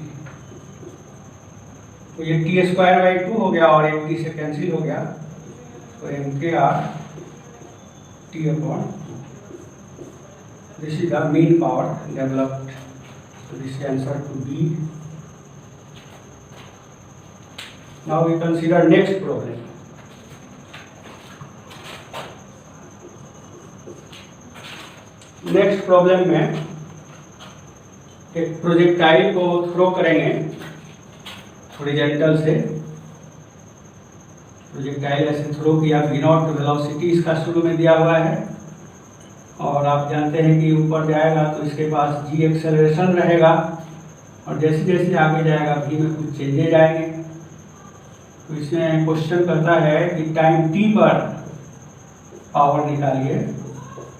तो ये टी स्क्वायर बाई 2 हो गया और एक टी से कैंसिल हो गया, तो एम के R T upon. This is the mean power developed. So this is answer to B. Now we consider next problem. Next problem में एक प्रोजेक्टाइल को थ्रो करेंगे हॉरिजॉन्टल से. प्रोजेक्टाइल ऐसे थ्रो किया, v नॉट वेलोसिटी इसका शुरू में दिया हुआ है और आप जानते हैं कि ऊपर जाएगा तो इसके पास g एक्सेलरेशन रहेगा और जैसे जैसे आगे जाएगा v में कुछ चेंजेज आएंगे. तो इसमें क्वेश्चन करता है कि टाइम t पर पावर निकालिए,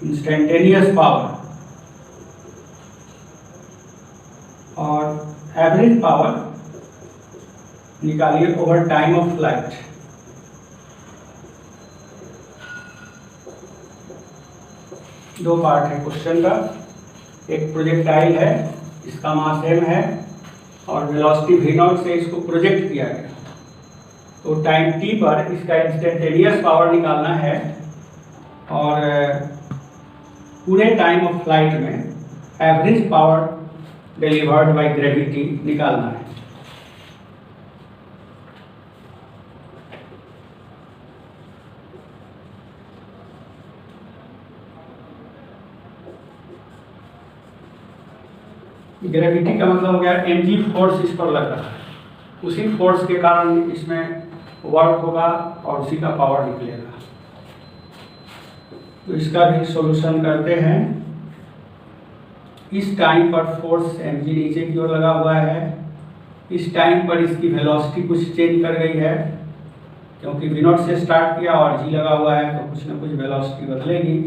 इंस्टेंटेनियस पावर और एवरेज पावर निकालिए ओवर टाइम ऑफ फ्लाइट. दो पार्ट है क्वेश्चन का. एक प्रोजेक्टाइल है, इसका मास m है और वेलोसिटी v नॉट से इसको प्रोजेक्ट किया गया. तो टाइम t पर इसका इंस्टेंटेनियस पावर निकालना है और पूरे टाइम ऑफ फ्लाइट में average power delivered by gravity निकालना है. ग्रेविटी का मतलब हो गया mg फोर्स इस पर लग रहा है, उसी फोर्स के कारण इसमें वर्क होगा और उसी का पावर निकलेगा. तो इसका भी सॉल्यूशन करते हैं. इस टाइम पर फोर्स mg नीचे की ओर लगा हुआ है, इस टाइम पर इसकी वेलोसिटी कुछ चेंज कर गई है क्योंकि v नॉट से स्टार्ट किया और g लगा हुआ है तो कुछ ना कुछ वेलोसिटी बदलेगी.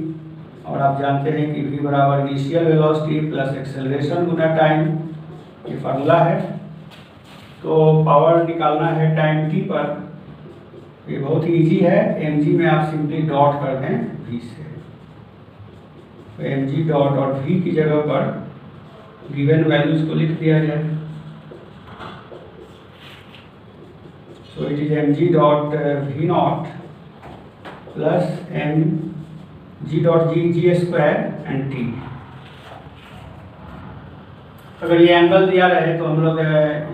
और आप जानते हैं कि v बराबर इनिशियल वेलोसिटी प्लस एक्सेलरेशन गुना टाइम, ये फार्मूला है. तो पावर निकालना है टाइम t पर, ये बहुत ही ईजी है. mg में आप सिंपली डॉट कर दें v से, तो mg डॉट और v की जगह पर गिवन वैल्यूज को लिख दिया जाए. सो it is mg dot v not plus mg dot g square and t. अगर ये एंगल दिया रहे तो हम लोग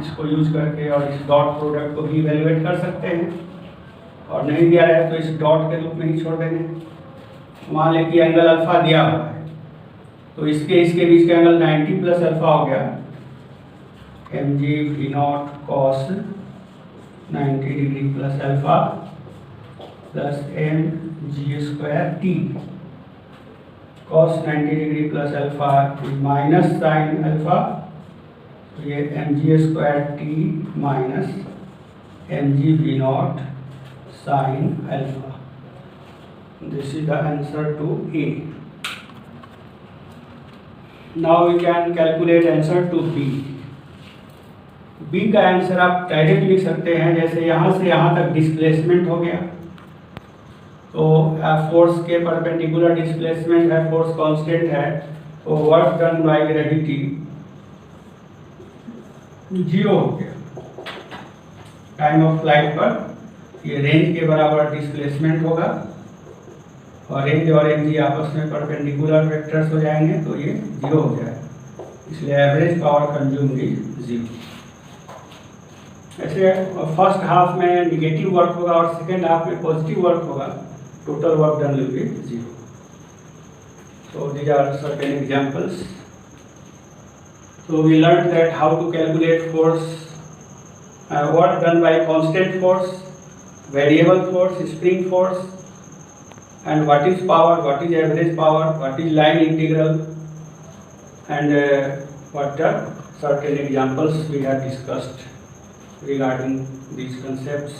इसको यूज करके और इस डॉट प्रोडक्ट को भी इवेलुएट कर सकते हैं, और नहीं दिया रहे तो इस डॉट के रूप में ही छोड़ देंगे. मान लें कि एंगल अल्फा दिया हुआ है तो इसके बीच का एंगल 90 प्लस अल्फा हो गया, mg v not cos 90 degree plus alpha plus mg square t cos 90 degree plus alpha minus sine alpha, तो ये mg square t minus mg v not sine alpha. This is the answer to A. Now we can calculate answer to B. B का आंसर आप डायरेक्ट लिख सकते हैं, जैसे यहाँ से यहाँ तक डिस्प्लेसमेंट हो गया, तो फोर्स के परपेंडिकुलर डिस्प्लेसमेंट है, फोर्स कांस्टेंट है, तो वर्क डन बाय ग्रेविटी 0 हो गया। टाइम ऑफ फ्लाइट पर ये रेंज के बराबर डिस्प्लेसमेंट होगा और रेंज और एम जी आपस में परपेंडिकुलर वेक्टर्स हो जाएंगे, तो ये 0 हो जाएगा, इसलिए एवरेज पावर कंज्यूम्ड इज 0। ऐसे फर्स्ट हाफ में निगेटिव वर्क होगा और सेकेंड हाफ में पॉजिटिव वर्क होगा, total work done will be 0। So these are certain examples. So we learned that how to calculate force, work done by constant force, variable force, spring force, and what is power, what is average power, what is line integral, and what are certain examples we have discussed regarding these concepts.